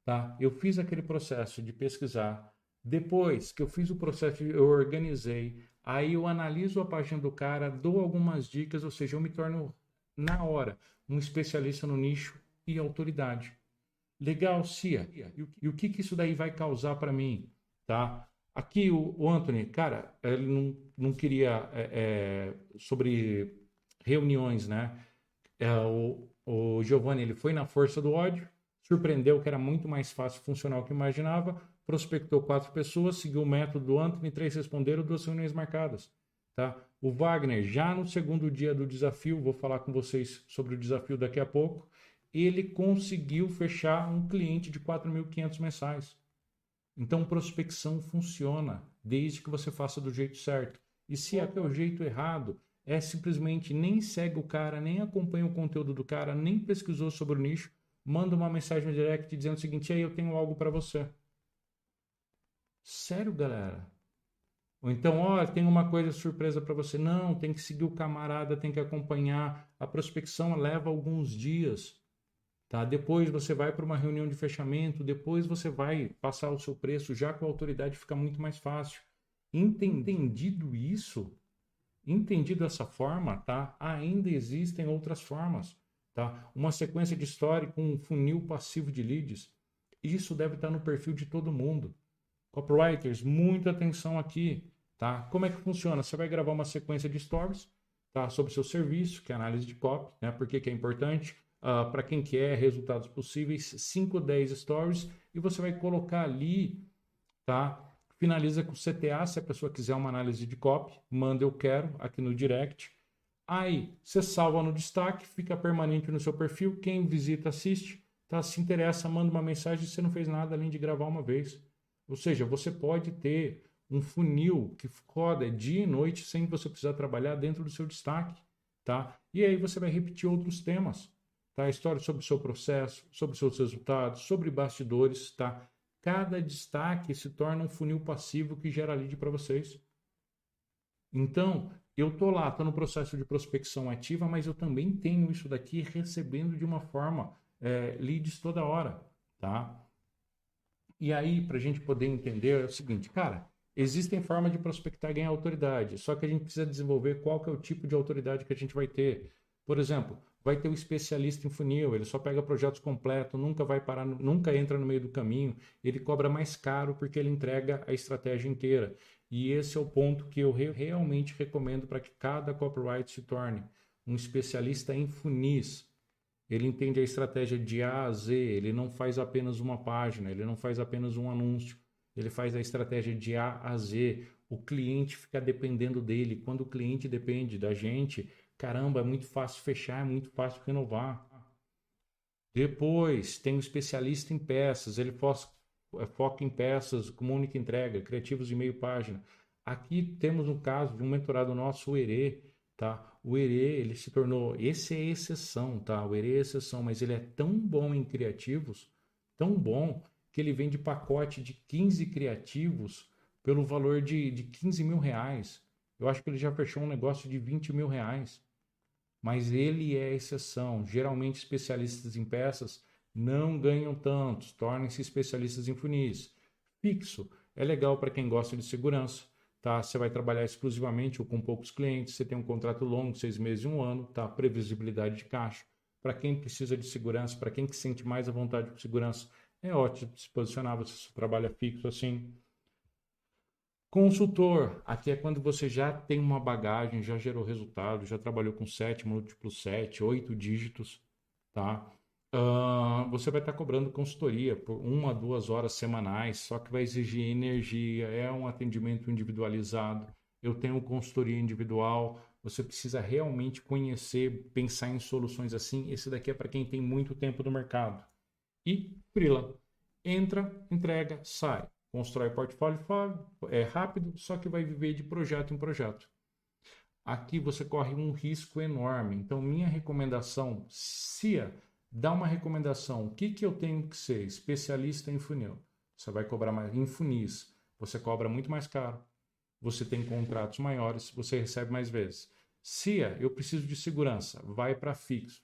tá? Eu fiz aquele processo de pesquisar. Depois que eu fiz o processo, eu organizei. Aí eu analiso a página do cara, dou algumas dicas, ou seja, eu me torno na hora um especialista no nicho e autoridade. Legal, Cia. E o que que isso daí vai causar para mim, tá? Aqui o Anthony, cara, ele não queria sobre reuniões, né? O Giovanni, ele foi na força do ódio, surpreendeu que era muito mais fácil funcionar o que imaginava, prospectou 4 pessoas, seguiu o método do Anthony, 3 responderam, 2 reuniões marcadas, tá? O Wagner, já no segundo dia do desafio, vou falar com vocês sobre o desafio daqui a pouco, ele conseguiu fechar um cliente de 4.500 mensais. Então, prospecção funciona, desde que você faça do jeito certo. E se é o jeito errado, é simplesmente nem segue o cara, nem acompanha o conteúdo do cara, nem pesquisou sobre o nicho, manda uma mensagem no direct dizendo o seguinte: aí eu tenho algo para você. Sério, galera? Ou então, ó, tem uma coisa surpresa para você. Não, tem que seguir o camarada, tem que acompanhar. A prospecção leva alguns dias. Tá? Depois você vai para uma reunião de fechamento, depois você vai passar o seu preço, já com a autoridade fica muito mais fácil. Entendido isso, entendido dessa forma, tá? Ainda existem outras formas, tá? Uma sequência de story com um funil passivo de leads, isso deve estar no perfil de todo mundo. Copywriters, muita atenção aqui, tá? Como é que funciona? Você vai gravar uma sequência de stories, tá? Sobre o seu serviço, que é análise de copy, né? Por que que é importante? Para quem quer resultados possíveis, 5 ou 10 stories, e você vai colocar ali, tá? Finaliza com CTA, se a pessoa quiser uma análise de copy, manda eu quero aqui no direct. Aí você salva no destaque, fica permanente no seu perfil. Quem visita, assiste, tá? Se interessa, manda uma mensagem. Você não fez nada além de gravar uma vez. Ou seja, você pode ter um funil que roda dia e noite sem você precisar trabalhar dentro do seu destaque, tá? E aí você vai repetir outros temas, tá? História sobre o seu processo, sobre os seus resultados, sobre bastidores, tá? Cada destaque se torna um funil passivo que gera lead para vocês. Então, eu tô lá, tô no processo de prospecção ativa, mas eu também tenho isso daqui recebendo de uma forma leads toda hora, tá? E aí, para a gente poder entender, é o seguinte, cara, existem formas de prospectar e ganhar autoridade, só que a gente precisa desenvolver qual que é o tipo de autoridade que a gente vai ter. Por exemplo, vai ter o especialista em funil, ele só pega projetos completos, nunca vai parar, nunca entra no meio do caminho, ele cobra mais caro porque ele entrega a estratégia inteira. E esse é o ponto que eu realmente recomendo para que cada copywriter se torne um especialista em funis. Ele entende a estratégia de A a Z, ele não faz apenas uma página, ele não faz apenas um anúncio, ele faz a estratégia de A a Z. O cliente fica dependendo dele. Quando o cliente depende da gente, caramba, é muito fácil fechar, é muito fácil renovar. Depois tem o especialista em peças, ele foca em peças com única entrega, criativos de meio página. Aqui temos um caso de um mentorado nosso, o Herê, tá? O Herê, ele se tornou, esse é exceção, tá? O Herê é exceção, mas ele é tão bom em criativos, tão bom, que ele vende pacote de 15 criativos pelo valor de 15 mil reais. Eu acho que ele já fechou um negócio de 20 mil reais. Mas ele é exceção. Geralmente, especialistas em peças não ganham tantos, tornem-se especialistas em funis. Fixo é legal para quem gosta de segurança, tá? Você vai trabalhar exclusivamente ou com poucos clientes, você tem um contrato longo, 6 meses e 1 ano, tá? Previsibilidade de caixa. Para quem precisa de segurança, para quem que sente mais à vontade com segurança, é ótimo se posicionar, você trabalha fixo assim. Consultor, aqui é quando você já tem uma bagagem, já gerou resultado, já trabalhou com 7, múltiplo 7, 8 dígitos, tá? Você vai estar cobrando consultoria por 1 a 2 horas semanais, só que vai exigir energia, é um atendimento individualizado, eu tenho consultoria individual, você precisa realmente conhecer, pensar em soluções assim, esse daqui é para quem tem muito tempo no mercado. E freela, entra, entrega, sai. Constrói portfólio é rápido, só que vai viver de projeto em projeto. Aqui você corre um risco enorme. Então, minha recomendação, Cia, dá uma recomendação. O que eu tenho que ser? Especialista em funil. Você vai cobrar mais em funis. Você cobra muito mais caro. Você tem contratos maiores, você recebe mais vezes. Cia, eu preciso de segurança. Vai para fixo.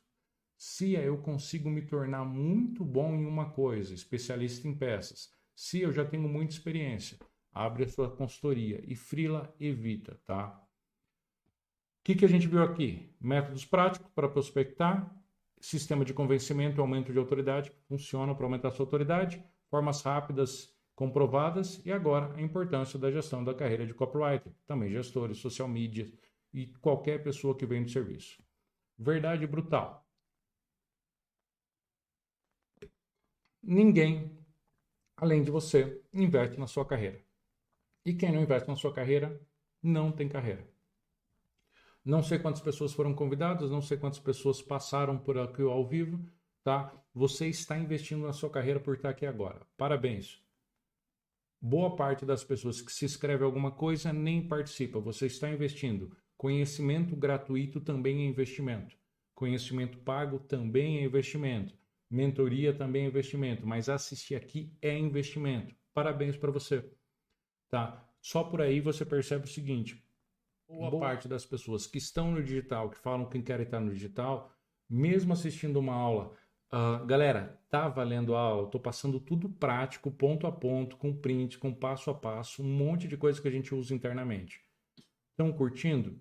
Cia, eu consigo me tornar muito bom em uma coisa, especialista em peças. Se eu já tenho muita experiência, abre a sua consultoria e freela evita, tá? O que a gente viu aqui? Métodos práticos para prospectar, sistema de convencimento e aumento de autoridade, que funciona para aumentar a sua autoridade, formas rápidas comprovadas e agora a importância da gestão da carreira de copywriter, também gestores, social media e qualquer pessoa que vende serviço. Verdade brutal. Ninguém, além de você, investe na sua carreira. E quem não investe na sua carreira, não tem carreira. Não sei quantas pessoas foram convidadas, não sei quantas pessoas passaram por aqui ao vivo, tá? Você está investindo na sua carreira por estar aqui agora. Parabéns. Boa parte das pessoas que se inscreve em alguma coisa nem participa. Você está investindo. Conhecimento gratuito também é investimento. Conhecimento pago também é investimento. Mentoria também é investimento. Mas assistir aqui é investimento. Parabéns para você. Tá? Só por aí você percebe o seguinte. Boa parte das pessoas que estão no digital, que falam que querem estar no digital, mesmo assistindo uma aula, galera, tá valendo a aula, estou passando tudo prático, ponto a ponto, com print, com passo a passo, um monte de coisa que a gente usa internamente. Estão curtindo?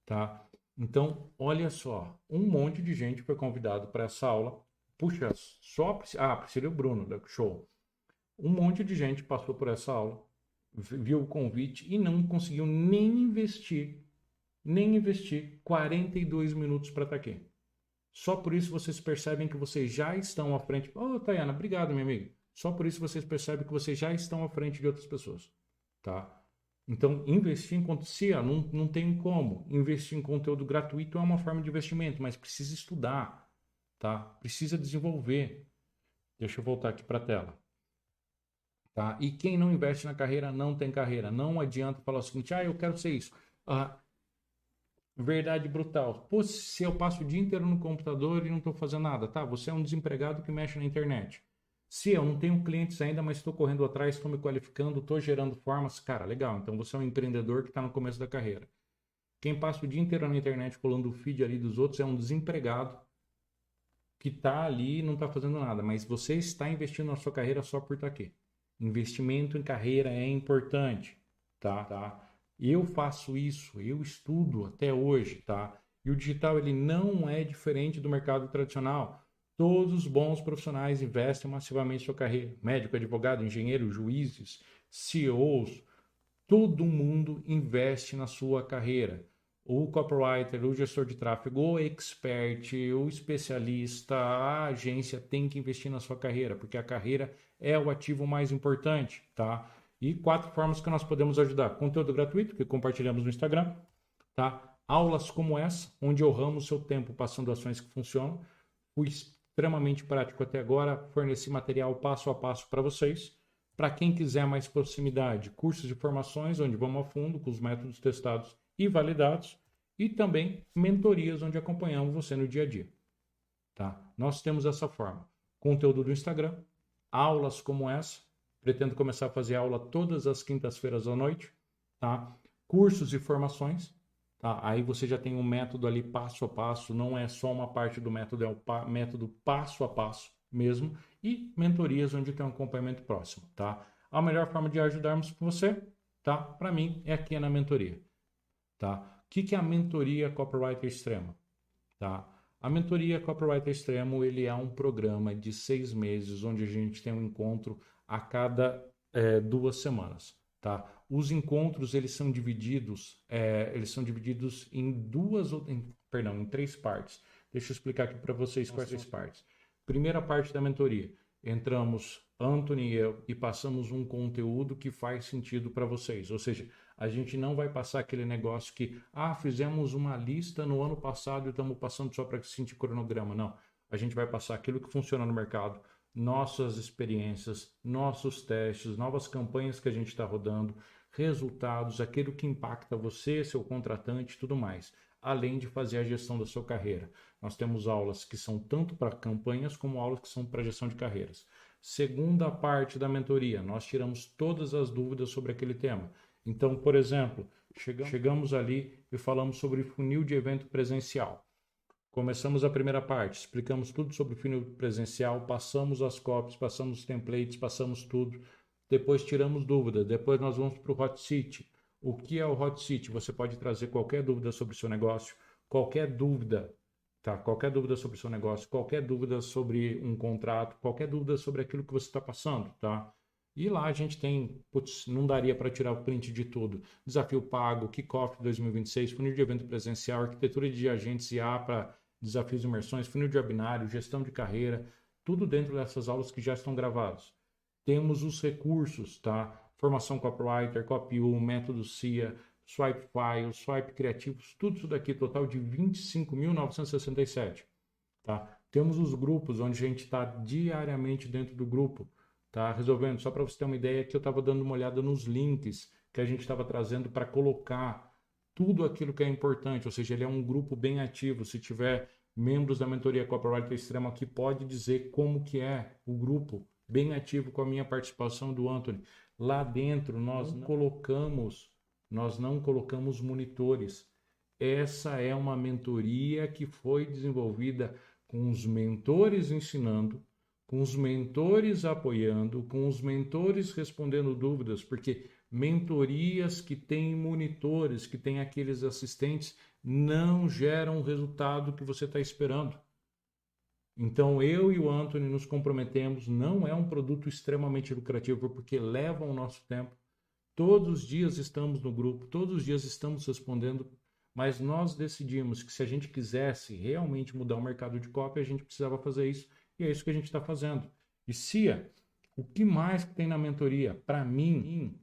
Tá? Então, olha só, um monte de gente foi convidado para essa aula. Puxa, só Priscila e o Bruno, show. Um monte de gente passou por essa aula, viu o convite e não conseguiu nem investir 42 minutos para estar aqui. Só por isso vocês percebem que vocês já estão à frente. Ô, Tayana, obrigado, minha amiga. Só por isso vocês percebem que vocês já estão à frente de outras pessoas, tá? Então, investir em conteúdo, não tem como. Investir em conteúdo gratuito é uma forma de investimento, mas precisa estudar, tá? Precisa desenvolver. Deixa eu voltar aqui para a tela. Tá? E quem não investe na carreira não tem carreira. Não adianta falar o seguinte, eu quero ser isso. Verdade brutal. Pô, se eu passo o dia inteiro no computador e não estou fazendo nada, tá? Você é um desempregado que mexe na internet. Se eu não tenho clientes ainda, mas estou correndo atrás, estou me qualificando, estou gerando formas, cara, legal. Então você é um empreendedor que está no começo da carreira. Quem passa o dia inteiro na internet colando o feed ali dos outros é um desempregado que está ali e não está fazendo nada. Mas você está investindo na sua carreira só por estar aqui. Investimento em carreira é importante, tá? Eu faço isso, eu estudo até hoje, tá? E o digital, ele não é diferente do mercado tradicional. Todos os bons profissionais investem massivamente em sua carreira. Médico, advogado, engenheiro, juízes, CEOs, todo mundo investe na sua carreira. O copywriter, o gestor de tráfego, o expert, o especialista, a agência tem que investir na sua carreira, porque a carreira é o ativo mais importante, tá? E 4 formas que nós podemos ajudar. Conteúdo gratuito, que compartilhamos no Instagram, tá? Aulas como essa, onde honramos o seu tempo passando ações que funcionam. Fui extremamente prático até agora, forneci material passo a passo para vocês. Para quem quiser mais proximidade, cursos de formações, onde vamos a fundo com os métodos testados e validados, e também mentorias, onde acompanhamos você no dia a dia. Tá? Nós temos essa forma. Conteúdo do Instagram, aulas como essa, pretendo começar a fazer aula todas as quintas-feiras à noite, tá? Cursos e formações, tá? Aí você já tem um método ali passo a passo, não é só uma parte do método, é o método passo a passo mesmo, e mentorias onde tem um acompanhamento próximo, tá? A melhor forma de ajudarmos você, tá? Para mim, é aqui na mentoria, tá? O que é a mentoria Copywriter Extremo? Tá? A mentoria Copywriter Extremo, ele é um programa de 6 meses, onde a gente tem um encontro a cada 2 semanas. Tá? Os encontros, eles são divididos em três partes. Deixa eu explicar aqui para vocês quais são as partes. Primeira parte da mentoria. Entramos, Anthony e eu, e passamos um conteúdo que faz sentido para vocês. Ou seja, a gente não vai passar aquele negócio que, fizemos uma lista no ano passado e estamos passando só para sentir cronograma. Não. A gente vai passar aquilo que funciona no mercado, nossas experiências, nossos testes, novas campanhas que a gente está rodando, resultados, aquilo que impacta você, seu contratante e tudo mais, além de fazer a gestão da sua carreira. Nós temos aulas que são tanto para campanhas como aulas que são para gestão de carreiras. Segunda parte da mentoria, nós tiramos todas as dúvidas sobre aquele tema. Então, por exemplo, chegamos ali e falamos sobre funil de evento presencial. Começamos a primeira parte, explicamos tudo sobre funil presencial, passamos as copies, passamos os templates, passamos tudo. Depois tiramos dúvidas, depois nós vamos para o Hot Seat. O que é o Hot Seat? Você pode trazer qualquer dúvida sobre o seu negócio, qualquer dúvida, tá? Qualquer dúvida sobre o seu negócio, qualquer dúvida sobre um contrato, qualquer dúvida sobre aquilo que você está passando, tá? E lá a gente tem, não daria para tirar o print de tudo. Desafio pago, Kickoff 2026, funil de evento presencial, arquitetura de agentes IA para desafios e imersões, funil de webinário, gestão de carreira, tudo dentro dessas aulas que já estão gravadas. Temos os recursos, tá? Formação Copywriter, CopyU, método CIA, Swipe File, Swipe Criativos, tudo isso daqui, total de 25.967, tá? Temos os grupos, onde a gente está diariamente dentro do grupo, tá? Resolvendo, só para você ter uma ideia, que eu estava dando uma olhada nos links que a gente estava trazendo para colocar tudo aquilo que é importante, ou seja, ele é um grupo bem ativo. Se tiver membros da mentoria Copywriter Extremo aqui, pode dizer como que é o grupo, bem ativo com a minha participação do Anthony. Lá dentro nós não colocamos monitores. Essa é uma mentoria que foi desenvolvida com os mentores ensinando, com os mentores apoiando, com os mentores respondendo dúvidas, porque mentorias que têm monitores, que têm aqueles assistentes, não geram o resultado que você está esperando. Então, eu e o Anthony nos comprometemos, não é um produto extremamente lucrativo, porque leva o nosso tempo. Todos os dias estamos no grupo, todos os dias estamos respondendo, mas nós decidimos que se a gente quisesse realmente mudar o mercado de copy, a gente precisava fazer isso, e é isso que a gente está fazendo. E Cia, o que mais que tem na mentoria? Para mim,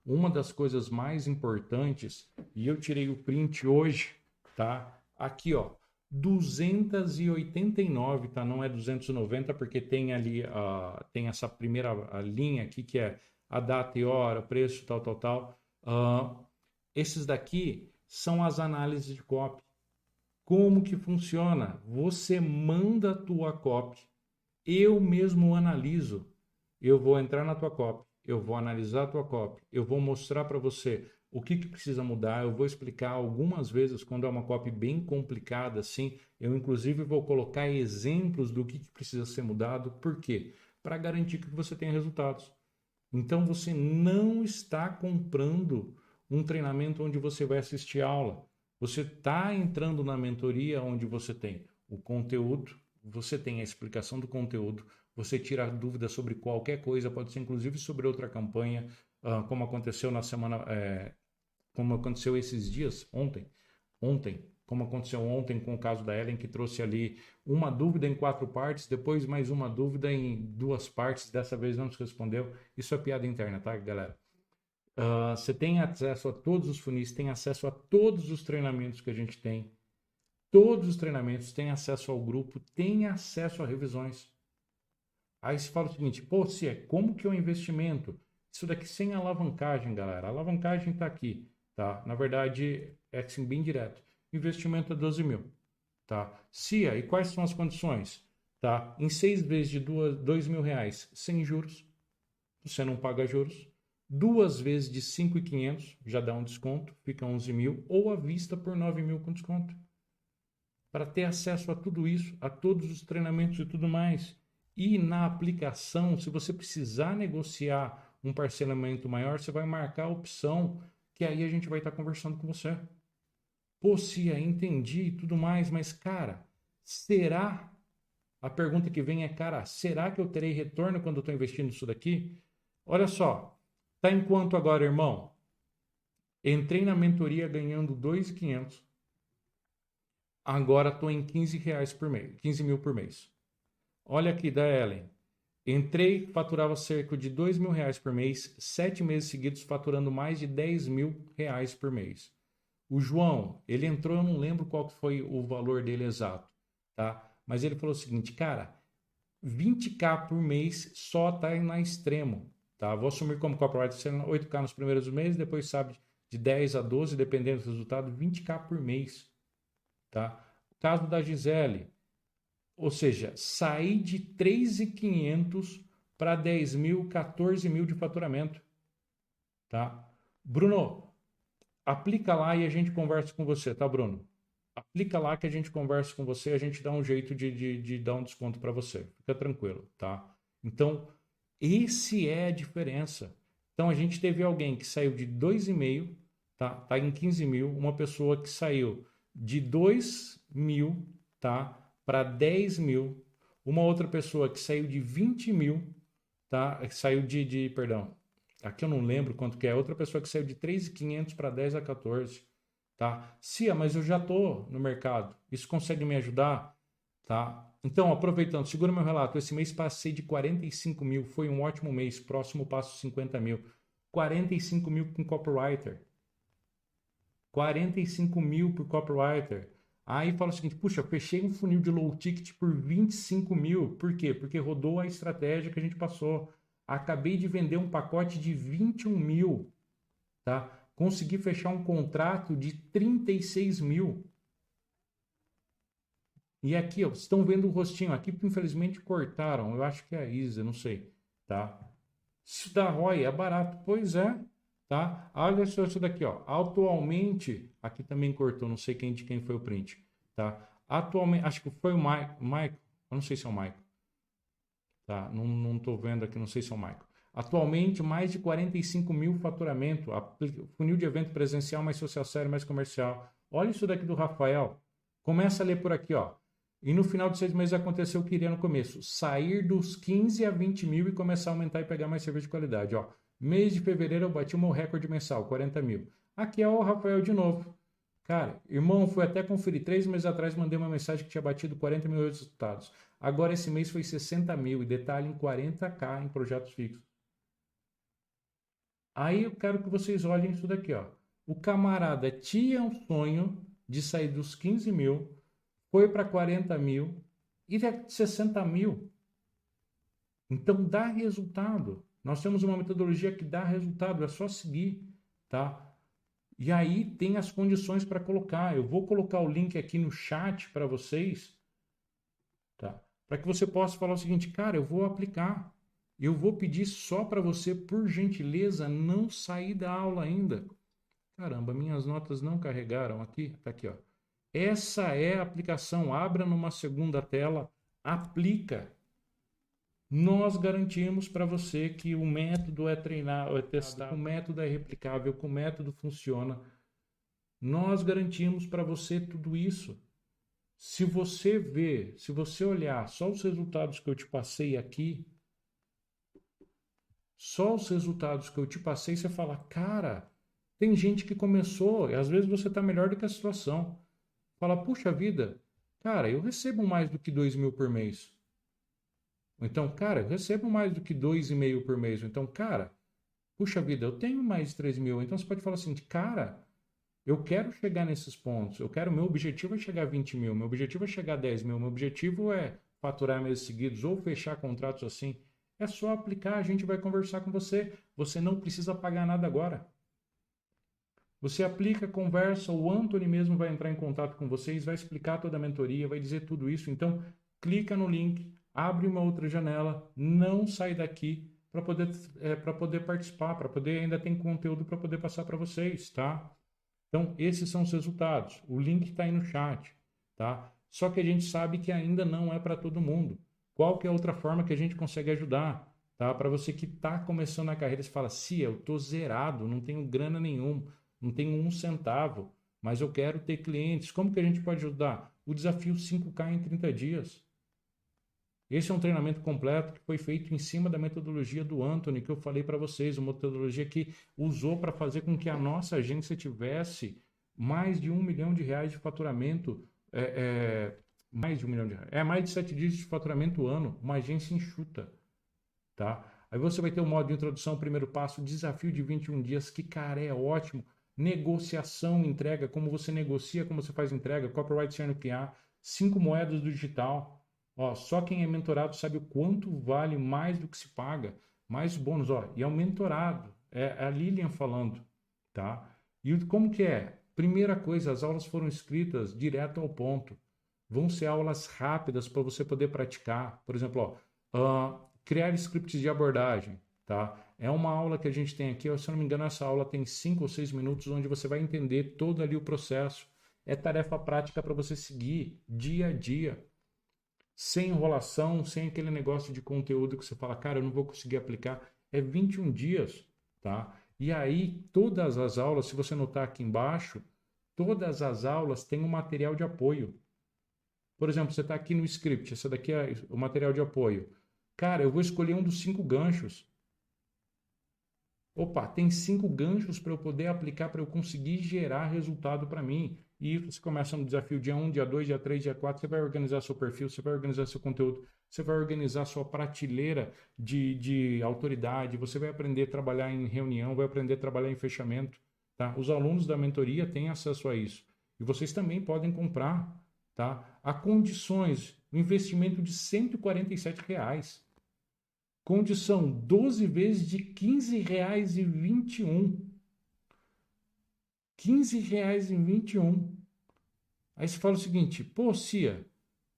uma das coisas mais importantes, e eu tirei o print hoje, tá? Aqui, ó. 289, tá? Não é 290, porque tem ali, tem essa primeira linha aqui, que é a data e hora, preço, tal. Esses daqui são as análises de copy. Como que funciona? Você manda a tua copy, eu mesmo analiso. Eu vou entrar na tua copy, eu vou analisar a tua copy, eu vou mostrar para você o que precisa mudar, eu vou explicar algumas vezes quando é uma copy bem complicada, assim, eu inclusive vou colocar exemplos do que precisa ser mudado. Por quê? Para garantir que você tenha resultados. Então você não está comprando um treinamento onde você vai assistir aula. Você está entrando na mentoria onde você tem o conteúdo, você tem a explicação do conteúdo, você tira dúvidas sobre qualquer coisa, pode ser inclusive sobre outra campanha, como aconteceu na semana, como aconteceu esses dias, ontem, como aconteceu ontem com o caso da Ellen, que trouxe ali uma dúvida em 4 partes, depois mais uma dúvida em 2 partes, dessa vez não se respondeu. Isso é piada interna, tá, galera? Você tem acesso a todos os funis, tem acesso a todos os treinamentos que a gente tem, todos os treinamentos, tem acesso ao grupo, tem acesso a revisões. Aí você fala o seguinte, pô, Cia, como que é o investimento? Isso daqui sem alavancagem, galera. A alavancagem está aqui, tá? Na verdade, é assim, bem direto. Investimento é 12 mil, tá? Cia, e quais são as condições? Tá? Em 6 vezes de R$2.000, sem juros, você não paga juros. 2 vezes de 5.500, já dá um desconto, fica 11 mil, ou à vista por 9 mil com desconto. Para ter acesso a tudo isso, a todos os treinamentos e tudo mais. E na aplicação, se você precisar negociar um parcelamento maior, você vai marcar a opção, que aí a gente vai estar conversando com você. Pô, Cia, entendi e tudo mais, mas cara, será? A pergunta que vem é, cara, será que eu terei retorno quando eu estou investindo nisso daqui? Olha só, Tá em quanto agora, irmão? Entrei na mentoria ganhando 2.500. Agora estou em R$ 15 por mês, 15 mil por mês. Olha aqui da Ellen. Entrei, faturava cerca de R$ 2.000 por mês, 7 meses seguidos faturando mais de R$ 10.000 por mês. O João, ele entrou, eu não lembro qual que foi o valor dele exato, tá? Mas ele falou o seguinte, cara, 20k por mês só tá na extremo, tá? Vou assumir como copyright sendo 8k nos primeiros meses, depois sabe de 10 a 12, dependendo do resultado, 20k por mês, tá? O caso da Gisele, ou seja, sair de 3.500 para 10.000, 14.000 de faturamento, tá? Bruno, aplica lá e a gente conversa com você, tá, Bruno? Aplica lá que a gente conversa com você, a gente dá um jeito de dar um desconto para você. Fica tranquilo, tá? Então, esse é a diferença. Então, a gente teve alguém que saiu de 2,5, tá em 15 mil, uma pessoa que saiu de 2.000, tá, para 10 mil, uma outra pessoa que saiu de 20 mil, tá, que saiu perdão, aqui eu não lembro quanto que é, outra pessoa que saiu de 3.500 para 10 a 14, tá? Cia, mas eu já estou no mercado, isso consegue me ajudar? Tá? Então, aproveitando, segura meu relato. Esse mês passei de 45 mil, foi um ótimo mês. Próximo passo, 50 mil. 45 mil com copywriter. 45 mil por copywriter. Aí fala o seguinte, puxa, fechei um funil de low ticket por 25 mil. Por quê? Porque rodou a estratégia que a gente passou. Acabei de vender um pacote de 21 mil. Tá? Consegui fechar um contrato de 36 mil. E aqui, ó, estão vendo o rostinho aqui, porque infelizmente cortaram. Eu acho que é a Isa, não sei, tá? Isso da ROI é barato. Pois é, tá? Olha só isso daqui, ó. Atualmente, aqui também cortou, não sei de quem foi o print, tá? Atualmente, acho que foi o Michael, eu não sei se é o Michael, tá? Não tô vendo aqui, não sei se é o Michael. Atualmente, mais de 45 mil faturamento, funil de evento presencial, mais social série, mais comercial. Olha isso daqui do Rafael. Começa a ler por aqui, ó. E no final de 6 meses aconteceu o que iria no começo. Sair dos 15 a 20 mil e começar a aumentar e pegar mais serviço de qualidade. Ó. Mês de fevereiro eu bati o meu recorde mensal, 40 mil. Aqui é o Rafael de novo. Cara, irmão, fui até conferir. 3 meses atrás mandei uma mensagem que tinha batido 40 mil resultados. Agora esse mês foi 60 mil. E detalhe em 40k em projetos fixos. Aí eu quero que vocês olhem isso daqui. Ó. O camarada tinha um sonho de sair dos 15 mil, foi para 40 mil e 60 mil. Então dá resultado. Nós temos uma metodologia que dá resultado, é só seguir, tá? E aí tem as condições para colocar. Eu vou colocar o link aqui no chat para vocês, tá? Para que você possa falar o seguinte, cara, eu vou aplicar. Eu vou pedir só para você, por gentileza, não sair da aula ainda. Caramba, minhas notas não carregaram aqui. Tá aqui, ó. Essa é a aplicação. Abra numa segunda tela, aplica. Nós garantimos para você que o método é treinar, é testado, o método é replicável, que o método funciona. Nós garantimos para você tudo isso. Se você ver, se você olhar só os resultados que eu te passei aqui, só os resultados que eu te passei, você fala, cara, tem gente que começou, e às vezes você está melhor do que a situação. Fala, puxa vida, cara, eu recebo mais do que 2 mil por mês. Então, cara, eu recebo mais do que 2,5 por mês. Então, cara, puxa vida, eu tenho mais de 3 mil. Então, você pode falar assim, cara, eu quero chegar nesses pontos. Meu objetivo é chegar a 20 mil. Meu objetivo é chegar a 10 mil. Meu objetivo é faturar meses seguidos ou fechar contratos assim. É só aplicar, a gente vai conversar com você. Você não precisa pagar nada agora. Você aplica, conversa, o Anthony mesmo vai entrar em contato com vocês, vai explicar toda a mentoria, vai dizer tudo isso. Então, clica no link, abre uma outra janela, não sai daqui para poder participar, para poder ainda tem conteúdo para poder passar para vocês, tá? Então, esses são os resultados. O link está aí no chat, tá? Só que a gente sabe que ainda não é para todo mundo. Qual que é a outra forma que a gente consegue ajudar? Tá? Para você que está começando a carreira, você fala, Cia, eu tô zerado, não tenho grana nenhuma, não tenho um centavo, mas eu quero ter clientes. Como que a gente pode ajudar? O desafio 5K em 30 dias. Esse é um treinamento completo que foi feito em cima da metodologia do Anthony, que eu falei para vocês, uma metodologia que usou para fazer com que a nossa agência tivesse mais de R$ 1 milhão de faturamento, mais de 1 milhão de reais, mais de 7 dígitos de faturamento ano, uma agência enxuta, tá? Aí você vai ter o modo de introdução, primeiro passo, desafio de 21 dias, que cara, é ótimo. Negociação, entrega, como você negocia, como você faz entrega, copyright sem NPA, 5 moedas do digital. Ó, só quem é mentorado sabe o quanto vale mais do que se paga, mais bônus, ó. E é o mentorado, é a Lilian falando, tá? E como que é? Primeira coisa, as aulas foram escritas direto ao ponto. Vão ser aulas rápidas para você poder praticar. Por exemplo, ó, criar scripts de abordagem, tá? É uma aula que a gente tem aqui, se eu não me engano, essa aula tem 5 ou 6 minutos, onde você vai entender todo ali o processo. É tarefa prática para você seguir dia a dia, sem enrolação, sem aquele negócio de conteúdo que você fala, cara, eu não vou conseguir aplicar. É 21 dias, tá? E aí, todas as aulas, se você notar aqui embaixo, todas as aulas têm um material de apoio. Por exemplo, você está aqui no script, esse daqui é o material de apoio. Cara, eu vou escolher um dos 5 ganchos. Opa, tem 5 ganchos para eu poder aplicar, para eu conseguir gerar resultado para mim. E você começa no desafio dia 1, dia 2, dia 3, dia 4, você vai organizar seu perfil, você vai organizar seu conteúdo, você vai organizar sua prateleira de autoridade, você vai aprender a trabalhar em reunião, vai aprender a trabalhar em fechamento. Tá? Os alunos da mentoria têm acesso a isso. E vocês também podem comprar. Tá? Há condições, um investimento de R$ 147. Condição 12 vezes de R$ 15,21. R$ 15,21. Aí você fala o seguinte, pô, Cia,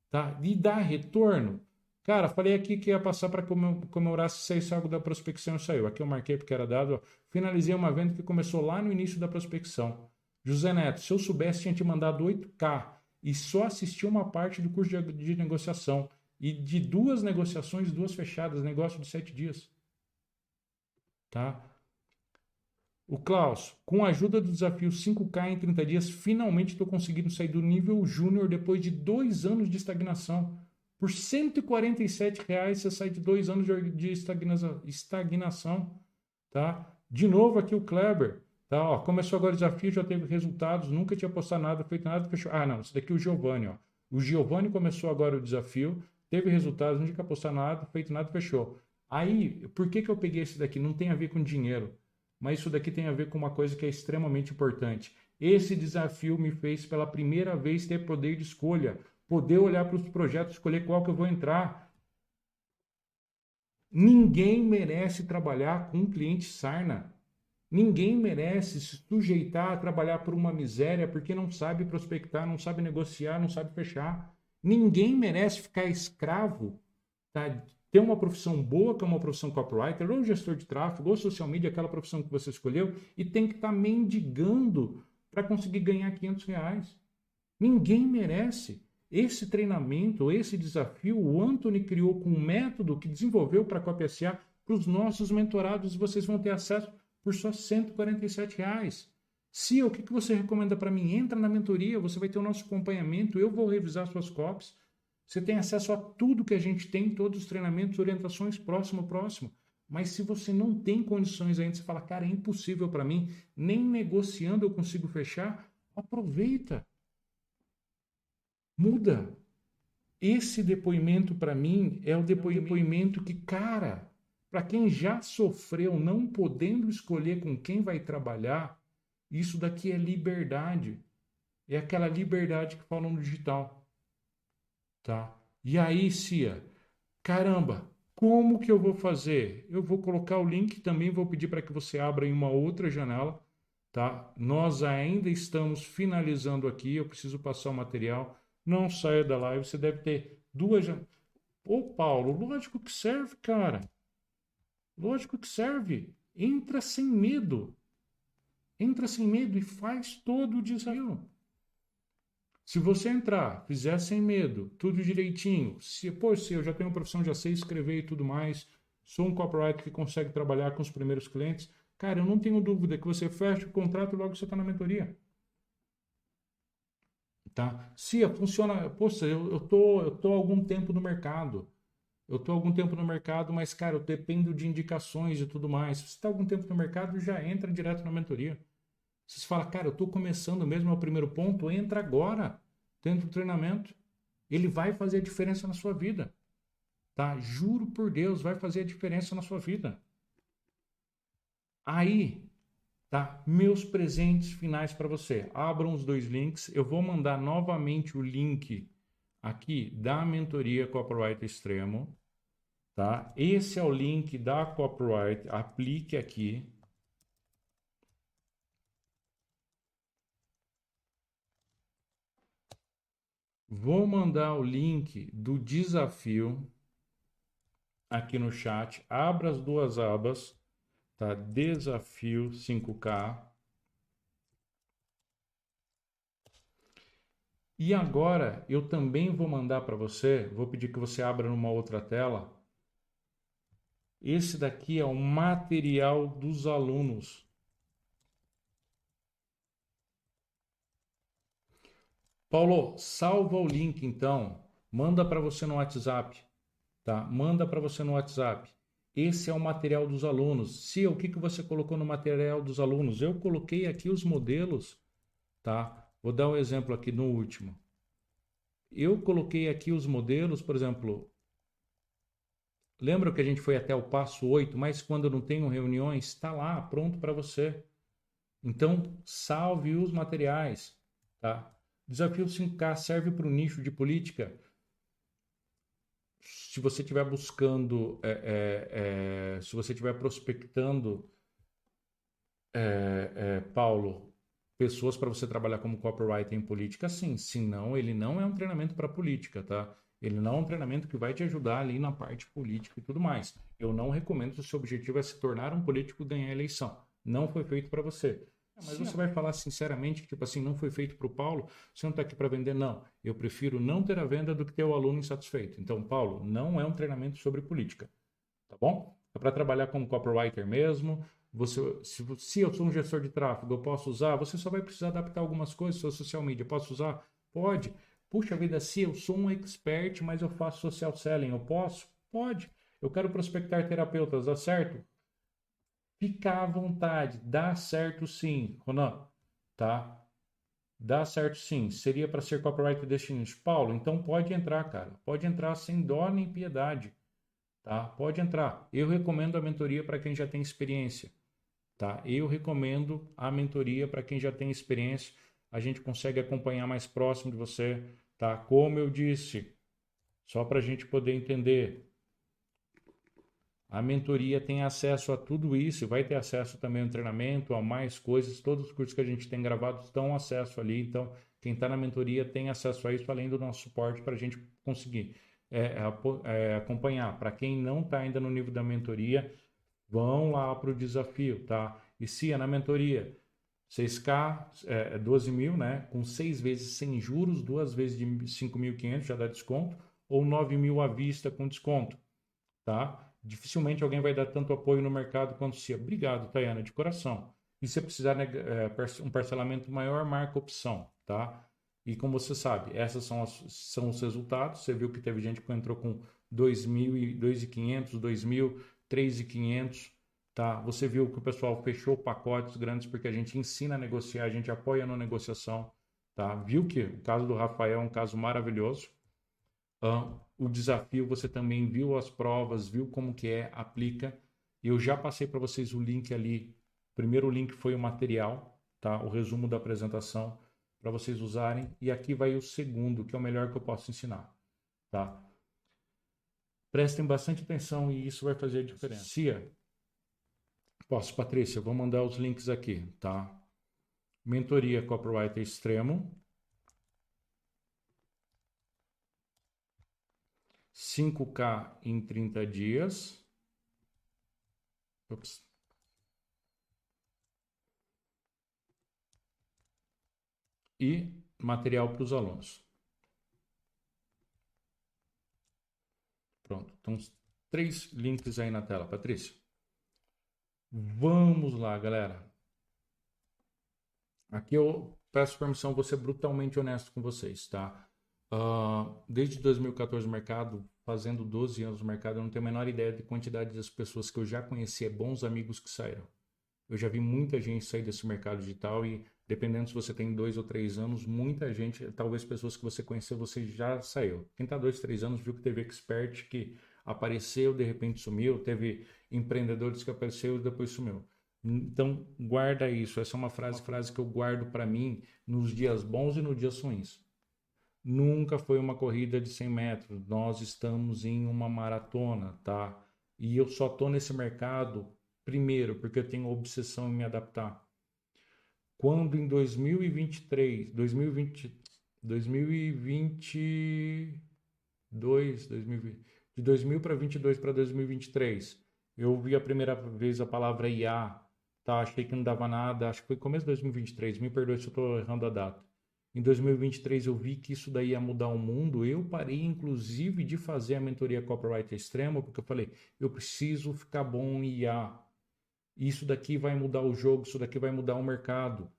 tá? E dá retorno? Cara, falei aqui que ia passar para comemorar se saísse algo da prospecção e saiu. Aqui eu marquei porque era dado. Ó. Finalizei uma venda que começou lá no início da prospecção. José Neto, se eu soubesse, tinha te mandado 8K e só assisti uma parte do curso de negociação. E de 2 negociações, 2 fechadas, negócio de 7 dias. Tá? O Klaus, com a ajuda do desafio 5K em 30 dias, finalmente estou conseguindo sair do nível júnior depois de 2 anos de estagnação. Por R$ 147 você sai de 2 anos de estagnação. Tá? De novo aqui o Kleber. Tá? Ó, começou agora o desafio, já teve resultados, nunca tinha postado nada, feito nada, fechou. Ah, não, esse daqui é o Giovanni. Ó. O Giovanni começou agora o desafio, teve resultados, não tinha que apostar nada, feito nada, fechou. Aí, por que eu peguei esse daqui? Não tem a ver com dinheiro, mas isso daqui tem a ver com uma coisa que é extremamente importante. Esse desafio me fez pela primeira vez ter poder de escolha, poder olhar para os projetos, escolher qual que eu vou entrar. Ninguém merece trabalhar com um cliente sarna. Ninguém merece se sujeitar a trabalhar por uma miséria porque não sabe prospectar, não sabe negociar, não sabe fechar. Ninguém merece ficar escravo, tá? Ter uma profissão boa, que é uma profissão copywriter, ou gestor de tráfego, ou social media, aquela profissão que você escolheu, e tem que estar mendigando para conseguir ganhar R$ 500. Ninguém merece. Esse treinamento, esse desafio, o Anthony criou com um método que desenvolveu para a Copy SA para os nossos mentorados, e vocês vão ter acesso por só R$ 147. Cia, o que você recomenda para mim? Entra na mentoria, você vai ter o nosso acompanhamento, eu vou revisar suas copies. Você tem acesso a tudo que a gente tem, todos os treinamentos, orientações, próximo. Mas se você não tem condições ainda, você fala, cara, é impossível para mim, nem negociando eu consigo fechar, aproveita. Muda. Esse depoimento para mim é o depoimento que, cara, para quem já sofreu não podendo escolher com quem vai trabalhar, isso daqui é liberdade. É aquela liberdade que falam no digital. Tá? E aí, Cia, caramba, como que eu vou fazer? Eu vou colocar o link, também vou pedir para que você abra em uma outra janela. Tá? Nós ainda estamos finalizando aqui, eu preciso passar o material. Não saia da live, você deve ter 2 janelas. Ô, Paulo, lógico que serve, cara. Lógico que serve. Entra sem medo. Entra sem medo e faz todo o desafio. Se você entrar, fizer sem medo, tudo direitinho, se eu já tenho uma profissão, já sei escrever e tudo mais, sou um copywriter que consegue trabalhar com os primeiros clientes, cara, eu não tenho dúvida que você fecha o contrato e logo você está na mentoria. Tá? Cia, funciona. Poxa, eu tô há algum tempo no mercado. eu estou há algum tempo no mercado, mas, cara, eu dependo de indicações e tudo mais. Se você está há algum tempo no mercado, já entra direto na mentoria. Se você fala, cara, eu estou começando mesmo, é o primeiro ponto, entra agora dentro do treinamento. Ele vai fazer a diferença na sua vida, tá? Juro por Deus, vai fazer a diferença na sua vida. Aí, tá? Meus presentes finais para você. Abram os dois links. Eu vou mandar novamente o link aqui da mentoria Copywriter Extremo, tá? Esse é o link da Copywriter. Aplique aqui. Vou mandar o link do desafio aqui no chat. Abra as duas abas, tá? Desafio 5K. E agora eu também vou mandar para você, vou pedir que você abra numa outra tela. Esse daqui é o material dos alunos. Paulo, salva o link então, manda para você no WhatsApp, tá? Manda para você no WhatsApp. Esse é o material dos alunos. Cia, o que você colocou no material dos alunos? Eu coloquei aqui os modelos, tá? Vou dar um exemplo aqui no último. Eu coloquei aqui os modelos, por exemplo, lembra que a gente foi até o passo 8, mas quando eu não tenho reuniões, está lá, pronto para você. Então, salve os materiais, tá? Desafio 5K serve para o nicho de política. Se você estiver buscando, se você estiver prospectando, Paulo, pessoas para você trabalhar como copywriter em política, sim. Senão, ele não é um treinamento para política, tá? Ele não é um treinamento que vai te ajudar ali na parte política e tudo mais. Eu não recomendo se o seu objetivo é se tornar um político e ganhar a eleição. Não foi feito para você. Mas você vai falar sinceramente que, tipo assim, não foi feito para o Paulo, você não está aqui para vender, não. Eu prefiro não ter a venda do que ter o aluno insatisfeito. Então, Paulo, não é um treinamento sobre política, tá bom? É para trabalhar como copywriter mesmo. Se eu sou um gestor de tráfego, eu posso usar, você só vai precisar adaptar algumas coisas, sua social media, posso usar? Pode. Puxa vida, se eu sou um expert, mas eu faço social selling, eu posso? Pode. Eu quero prospectar terapeutas, dá certo? Fica à vontade, dá certo sim, Ronan, tá? Dá certo sim. Seria para ser copywriter deste nicho. Paulo, então pode entrar, cara. Pode entrar sem dó nem piedade, tá? Pode entrar. Eu recomendo a mentoria para quem já tem experiência, tá? Eu recomendo a mentoria para quem já tem experiência. A gente consegue acompanhar mais próximo de você, tá? Como eu disse, só para a gente poder entender. A mentoria tem acesso a tudo isso, vai ter acesso também ao treinamento, a mais coisas. Todos os cursos que a gente tem gravados estão acesso ali. Então, quem está na mentoria tem acesso a isso, além do nosso suporte para a gente conseguir acompanhar. Para quem não está ainda no nível da mentoria, vão lá para o desafio, tá? E se é na mentoria, 6K, 12 mil, né? Com 6 vezes sem juros, 2 vezes de 5.500 já dá desconto, ou 9 mil à vista com desconto, tá? Dificilmente alguém vai dar tanto apoio no mercado quanto se. Obrigado, Tayana, de coração. E se precisar um parcelamento maior, marca opção, tá? E como você sabe, esses são os resultados. Você viu que teve gente que entrou com 2.000, 2.500, 2.000, 3.500, tá? Você viu que o pessoal fechou pacotes grandes porque a gente ensina a negociar, a gente apoia na negociação, tá? Viu que o caso do Rafael é um caso maravilhoso. O desafio, você também viu as provas, viu como que é, aplica. Eu já passei para vocês o link ali. O primeiro link foi o material, tá? O resumo da apresentação para vocês usarem. E aqui vai o segundo, que é o melhor que eu posso ensinar, tá? Prestem bastante atenção e isso vai fazer a diferença. Cia, posso, Patrícia, eu vou mandar os links aqui, tá? Mentoria Copywriter Extremo. 5K em 30 dias. Ops. E material para os alunos. Pronto. Então, 3 links aí na tela, Patrícia. Vamos lá, galera. Aqui eu peço permissão, vou ser brutalmente honesto com vocês, tá? Desde 2014 o mercado fazendo 12 anos no mercado, eu não tenho a menor ideia de quantidade das pessoas que eu já conheci, bons amigos que saíram. Eu já vi muita gente sair desse mercado digital e, dependendo se você tem 2 ou 3 anos, muita gente, talvez pessoas que você conheceu, você já saiu. Quem está 2, 3 anos viu que teve expert que apareceu, de repente sumiu, teve empreendedores que apareceu e depois sumiu. Então, guarda isso. Essa é uma frase que eu guardo para mim nos dias bons e nos dias ruins. Nunca foi uma corrida de 100 metros. Nós estamos em uma maratona, tá? E eu só tô nesse mercado, primeiro, porque eu tenho obsessão em me adaptar. Quando em 2023, 2022, de 2000 para 22 para 2023, eu vi a primeira vez a palavra IA, tá? Achei que não dava nada, acho que foi começo de 2023, me perdoe se eu estou errando a data. Em 2023 eu vi que isso daí ia mudar o mundo, eu parei inclusive de fazer a mentoria Copywriter Extremo, porque eu falei, eu preciso ficar bom em IA. Isso daqui vai mudar o jogo, isso daqui vai mudar o mercado.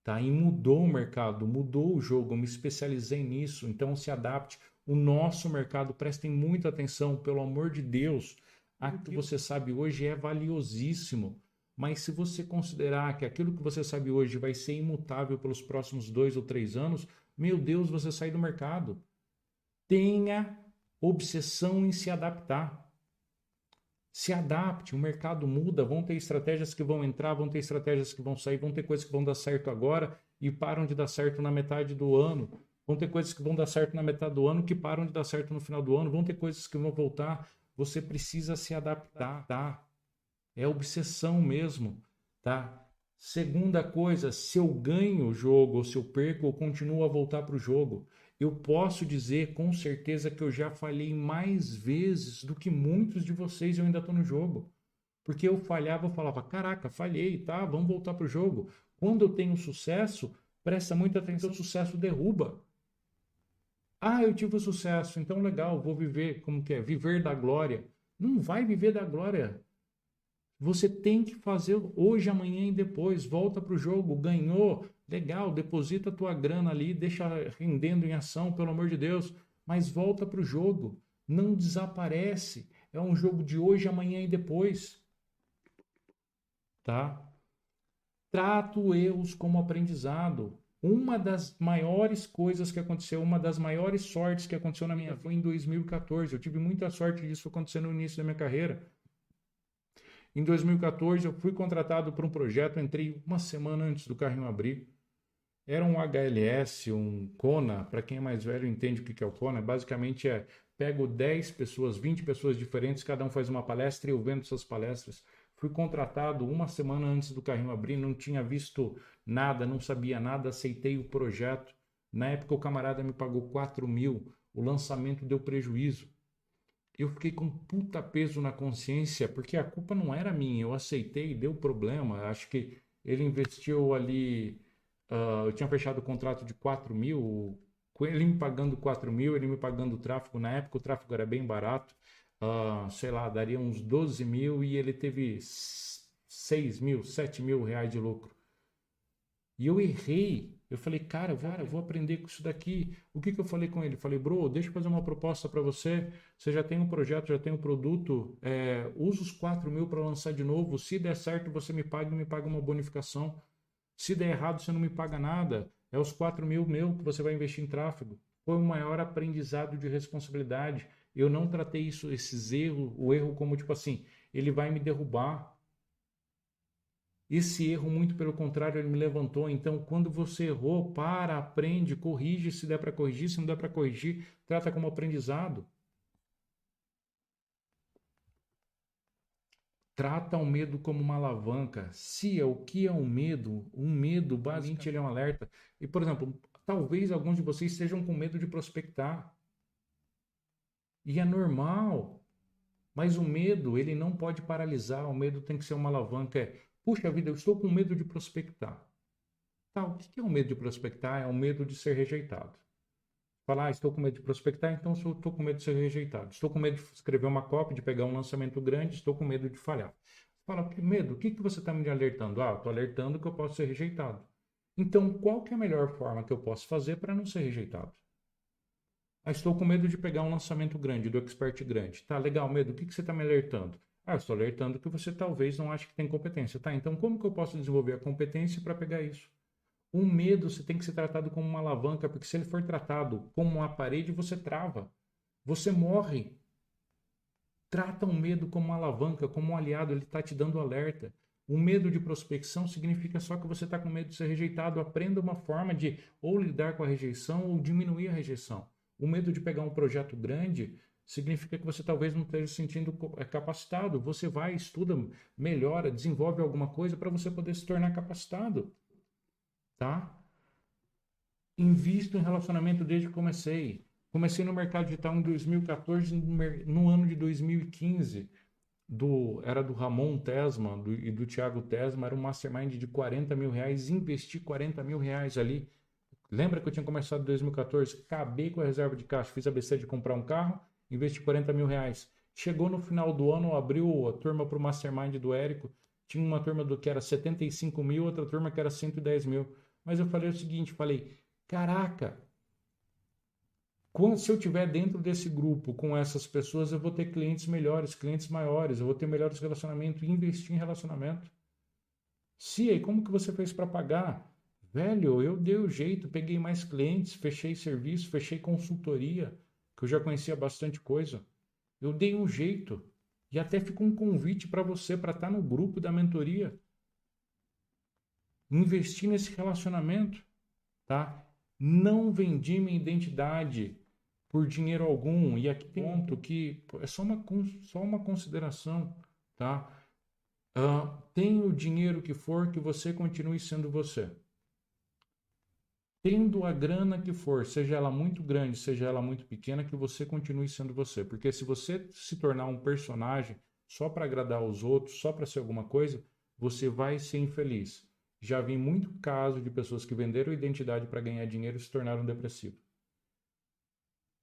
Tá? E mudou o mercado, mudou o jogo, eu me especializei nisso, então se adapte. O nosso mercado, prestem muita atenção, pelo amor de Deus, aquilo que você sabe hoje é valiosíssimo, mas se você considerar que aquilo que você sabe hoje vai ser imutável pelos próximos 2 ou 3 anos, meu Deus, você sai do mercado. Tenha obsessão em se adaptar. Se adapte, o mercado muda, vão ter estratégias que vão entrar, vão ter estratégias que vão sair, vão ter coisas que vão dar certo agora e param de dar certo na metade do ano. Vão ter coisas que vão dar certo na metade do ano que param de dar certo no final do ano. Vão ter coisas que vão voltar. Você precisa se adaptar, tá? É obsessão mesmo, tá? Segunda coisa, se eu ganho o jogo ou se eu perco, eu continuo a voltar para o jogo. Eu posso dizer com certeza que eu já falhei mais vezes do que muitos de vocês e eu ainda estou no jogo. Porque eu falhava, eu falava, caraca, falhei, tá? Vamos voltar para o jogo. Quando eu tenho sucesso, presta muita atenção, o sucesso derruba. Ah, eu tive sucesso, então legal, vou viver, como que é? Viver da glória. Não vai viver da glória. Você tem que fazer hoje, amanhã e depois. Volta para o jogo, ganhou, legal, deposita a tua grana ali, deixa rendendo em ação, pelo amor de Deus. Mas volta para o jogo, não desaparece. É um jogo de hoje, amanhã e depois. Tá? Trato erros como aprendizado. Uma das maiores coisas que aconteceu, uma das maiores sortes que aconteceu na minha vida foi em 2014. Eu tive muita sorte disso acontecer no início da minha carreira. Em 2014, eu fui contratado por um projeto, entrei uma semana antes do carrinho abrir. Era um HLS, um Kona, para quem é mais velho entende o que é o Kona, basicamente pego 10 pessoas, 20 pessoas diferentes, cada um faz uma palestra e eu vendo essas palestras. Fui contratado uma semana antes do carrinho abrir, não tinha visto nada, não sabia nada, aceitei o projeto. Na época o camarada me pagou 4.000, o lançamento deu prejuízo. Eu fiquei com um puta peso na consciência, porque a culpa não era minha, eu aceitei, deu problema. Acho que ele investiu ali, eu tinha fechado o contrato de 4.000, com ele me pagando 4.000, ele me pagando o tráfego. Na época o tráfego era bem barato, sei lá, daria uns 12.000 e ele teve 6.000, 7.000 reais de lucro. E eu errei. Eu falei, cara, eu vou aprender com isso daqui. O que eu falei com ele? Falei, bro, deixa eu fazer uma proposta para você. Você já tem um projeto, já tem um produto. Usa os 4.000 para lançar de novo. Se der certo, você me paga uma bonificação. Se der errado, você não me paga nada. É os 4.000 meu que você vai investir em tráfego. Foi o maior aprendizado de responsabilidade. Eu não tratei esses erros, o erro como tipo assim, ele vai me derrubar. Esse erro, muito pelo contrário, ele me levantou. Então, quando você errou, para, aprende, corrige se der para corrigir, se não der para corrigir, trata como aprendizado. Trata o medo como uma alavanca. Se o que é um medo? Um medo, basicamente, ele é um alerta. E, por exemplo, talvez alguns de vocês estejam com medo de prospectar. E é normal. Mas o medo, ele não pode paralisar. O medo tem que ser uma alavanca. Puxa vida, eu estou com medo de prospectar. Tá, o que é o medo de prospectar? É o medo de ser rejeitado. Falar, estou com medo de prospectar, então estou com medo de ser rejeitado. Estou com medo de escrever uma copy, de pegar um lançamento grande, estou com medo de falhar. Fala, que medo? O que você está me alertando? Ah, estou alertando que eu posso ser rejeitado. Então, qual que é a melhor forma que eu posso fazer para não ser rejeitado? Ah, estou com medo de pegar um lançamento grande, do expert grande. Tá, legal, medo. O que você está me alertando? Ah, eu estou alertando que você talvez não ache que tem competência. Tá, então como que eu posso desenvolver a competência para pegar isso? O medo você tem que ser tratado como uma alavanca, porque se ele for tratado como uma parede, você trava. Você morre. Trata o medo como uma alavanca, como um aliado, ele está te dando alerta. O medo de prospecção significa só que você está com medo de ser rejeitado. Aprenda uma forma de ou lidar com a rejeição ou diminuir a rejeição. O medo de pegar um projeto grande significa que você talvez não esteja se sentindo capacitado. Você vai, estuda, melhora, desenvolve alguma coisa para você poder se tornar capacitado. Tá? Invisto em relacionamento desde que comecei. Comecei no mercado digital em 2014, no ano de 2015. Era do Ramon Tesma e do Thiago Tesma, era um mastermind de 40 mil reais, investi 40 mil reais ali. Lembra que eu tinha começado em 2014? Acabei com a reserva de caixa, fiz a besteira de comprar um carro, investi 40 mil reais. Chegou no final do ano, abriu a turma para o mastermind do Érico, tinha uma turma que era 75 mil, outra turma que era 110 mil. Mas eu falei o seguinte, caraca, se eu tiver dentro desse grupo com essas pessoas, eu vou ter clientes melhores, clientes maiores, eu vou ter melhores relacionamentos, investir em relacionamento. Cia, e como que você fez para pagar? Velho, eu dei o jeito, peguei mais clientes, fechei serviço, fechei consultoria, que eu já conhecia bastante coisa. Eu dei um jeito. E até ficou um convite para você para estar no grupo da mentoria. Investir nesse relacionamento, tá? Não vendi minha identidade por dinheiro algum. E aqui tem um ponto que é só uma consideração, tá? Tenha o dinheiro que for, que você continue sendo você. Tendo a grana que for, seja ela muito grande, seja ela muito pequena, que você continue sendo você. Porque se você se tornar um personagem só para agradar os outros, só para ser alguma coisa, você vai ser infeliz. Já vi muito caso de pessoas que venderam identidade para ganhar dinheiro e se tornaram depressivos.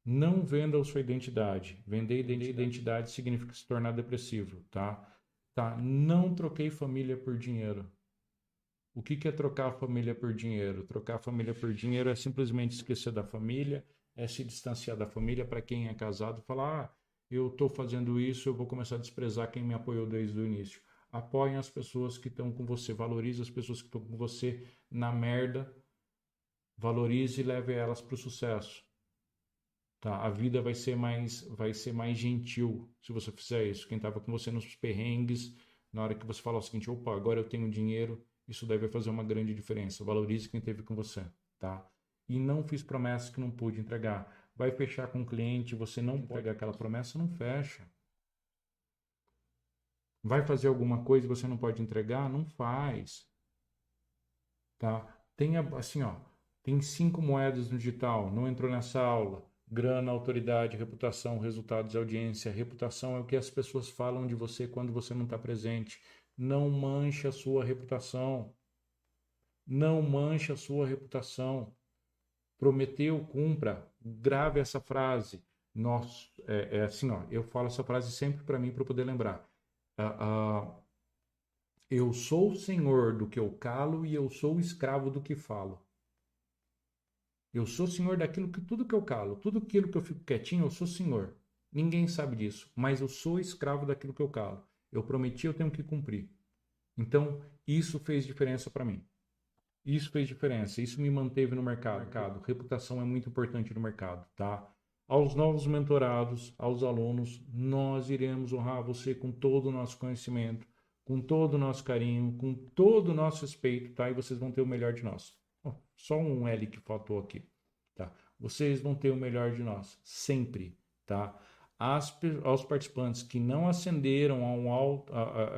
Não venda a sua identidade. Vender identidade significa se tornar depressivo, tá? Tá? Não troquei família por dinheiro. O que é trocar a família por dinheiro? Trocar a família por dinheiro é simplesmente esquecer da família, é se distanciar da família. Para quem é casado, falar: eu estou fazendo isso, eu vou começar a desprezar quem me apoiou desde o início. Apoiem as pessoas que estão com você, valorize as pessoas que estão com você na merda, valorize e leve elas para o sucesso. Tá? A vida vai ser mais gentil se você fizer isso. Quem estava com você nos perrengues, na hora que você falar o seguinte: opa, agora eu tenho dinheiro, isso deve fazer uma grande diferença. Valorize quem esteve com você, tá? E não fiz promessas que não pude entregar. Vai fechar com o cliente, você não pode pegar aquela promessa, não fecha. Vai fazer alguma coisa e você não pode entregar, não faz, tá? Tem assim, ó, tem 5 moedas no digital, não entrou nessa aula. Grana, autoridade, reputação, resultados, audiência. Reputação é o que as pessoas falam de você quando você não está presente. Não manche a sua reputação. Não manche a sua reputação. Prometeu, cumpra. Grave essa frase. É assim, ó, eu falo essa frase sempre para mim para poder lembrar. Eu sou senhor do que eu calo e eu sou escravo do que falo. Eu sou senhor daquilo que tudo que eu calo, tudo aquilo que eu fico quietinho, eu sou senhor. Ninguém sabe disso, mas eu sou escravo daquilo que eu calo. Eu prometi, eu tenho que cumprir. Então, isso fez diferença para mim. Isso fez diferença, isso me manteve no mercado. Reputação é muito importante no mercado, tá? Aos novos mentorados, aos alunos, nós iremos honrar você com todo o nosso conhecimento, com todo o nosso carinho, com todo o nosso respeito, tá? E vocês vão ter o melhor de nós. Só um L que faltou aqui, tá? Vocês vão ter o melhor de nós, sempre, tá? Aos participantes que não ascenderam a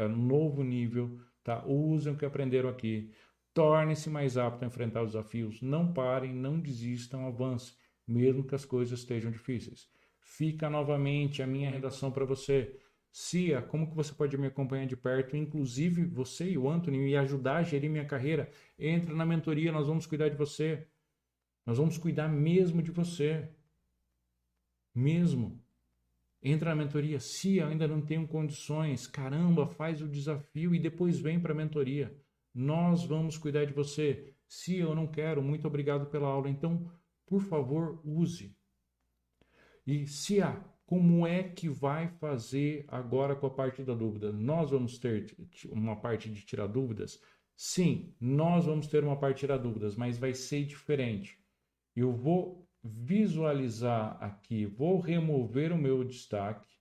um novo nível, tá? Usem o que aprenderam aqui. Tornem-se mais aptos a enfrentar os desafios. Não parem, não desistam, avancem, mesmo que as coisas estejam difíceis. Fica novamente a minha redação para você. Cia, como que você pode me acompanhar de perto, inclusive você e o Anthony, e ajudar a gerir minha carreira? Entra na mentoria, nós vamos cuidar de você. Nós vamos cuidar mesmo de você. Mesmo. Entra na mentoria. Cia, ainda não tenho condições. Caramba, faz o desafio e depois vem para a mentoria. Nós vamos cuidar de você. Se eu não quero, muito obrigado pela aula. Então, por favor, use. E Cia, como é que vai fazer agora com a parte da dúvida? Nós vamos ter uma parte de tirar dúvidas? Sim, nós vamos ter uma parte de tirar dúvidas, mas vai ser diferente. Eu vou visualizar aqui, vou remover o meu destaque,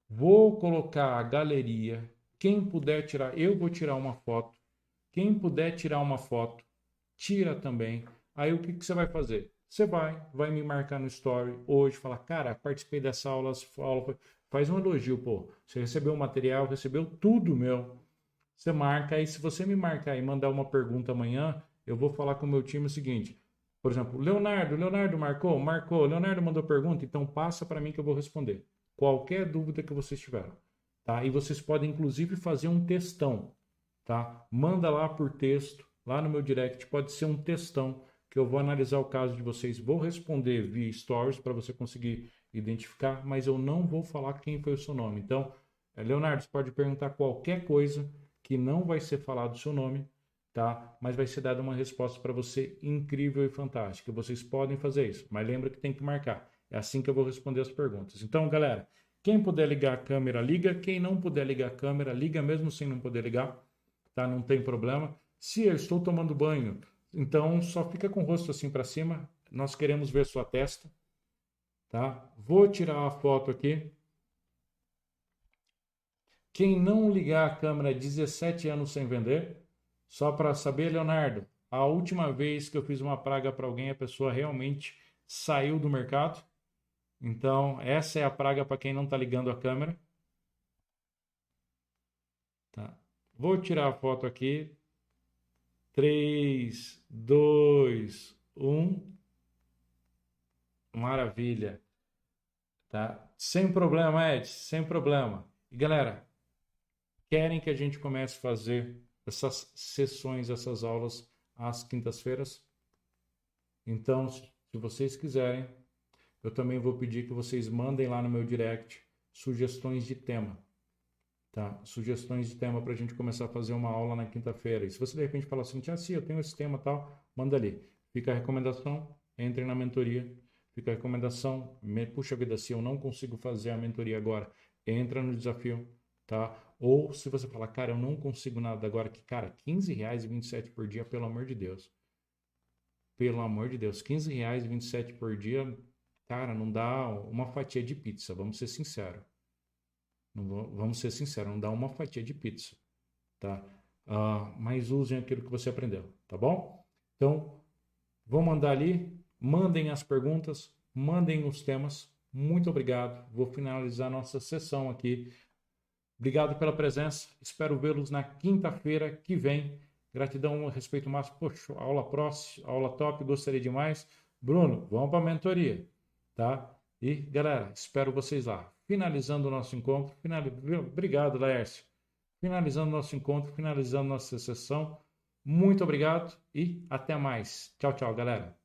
vou colocar a galeria. Quem puder tirar, eu vou tirar uma foto. Quem puder tirar uma foto, tira também. Aí o que você vai fazer? Você vai me marcar no story hoje, falar, cara, participei dessa aula, faz um elogio, pô. Você recebeu o material, recebeu tudo meu. Você marca, aí se você me marcar e mandar uma pergunta amanhã, eu vou falar com o meu time o seguinte. Por exemplo, Leonardo marcou, Leonardo mandou pergunta, então passa para mim que eu vou responder. Qualquer dúvida que vocês tiveram, tá? E vocês podem inclusive fazer um textão, tá? Manda lá por texto, lá no meu direct, pode ser um textão que eu vou analisar o caso de vocês, vou responder via stories para você conseguir identificar, mas eu não vou falar quem foi o seu nome. Então, Leonardo, você pode perguntar qualquer coisa que não vai ser falado o seu nome, tá? Mas vai ser dada uma resposta para você incrível e fantástica. Vocês podem fazer isso, mas lembra que tem que marcar. É assim que eu vou responder as perguntas. Então, galera, quem puder ligar a câmera, liga. Quem não puder ligar a câmera, liga mesmo sem não poder ligar, tá? Não tem problema. Se eu estou tomando banho, então só fica com o rosto assim para cima. Nós queremos ver sua testa, tá? Vou tirar a foto aqui. Quem não ligar a câmera 17 anos sem vender, só para saber, Leonardo, a última vez que eu fiz uma praga para alguém, a pessoa realmente saiu do mercado. Então, essa é a praga para quem não está ligando a câmera. Tá. Vou tirar a foto aqui. 3, 2, 1. Maravilha. Tá? Sem problema, Ed, sem problema. E galera, querem que a gente comece a fazer essas sessões, essas aulas às quintas-feiras? Então, se vocês quiserem, eu também vou pedir que vocês mandem lá no meu direct sugestões de tema, tá? Sugestões de tema para a gente começar a fazer uma aula na quinta-feira. E se você de repente falar assim, tia, sim, eu tenho esse tema e tal, manda ali. Fica a recomendação, entre na mentoria. Fica a recomendação, puxa vida, se eu não consigo fazer a mentoria agora, entra no desafio, tá? Ou se você falar, cara, eu não consigo nada agora, que cara, R$15,27 por dia, pelo amor de Deus. Pelo amor de Deus, R$15,27 por dia, cara, não dá uma fatia de pizza, vamos ser sinceros. Vamos ser sinceros, não dá uma fatia de pizza, tá? Mas usem aquilo que você aprendeu, tá bom? Então, vou mandar ali, mandem as perguntas, mandem os temas. Muito obrigado. Vou finalizar nossa sessão aqui. Obrigado pela presença. Espero vê-los na quinta-feira que vem. Gratidão, respeito máximo. Poxa, aula próxima, aula top, gostaria demais. Bruno, vamos para a mentoria, tá? E, galera, espero vocês lá. Finalizando o nosso encontro. Obrigado, Laércio. Finalizando o nosso encontro, finalizando nossa sessão. Muito obrigado e até mais. Tchau, tchau, galera.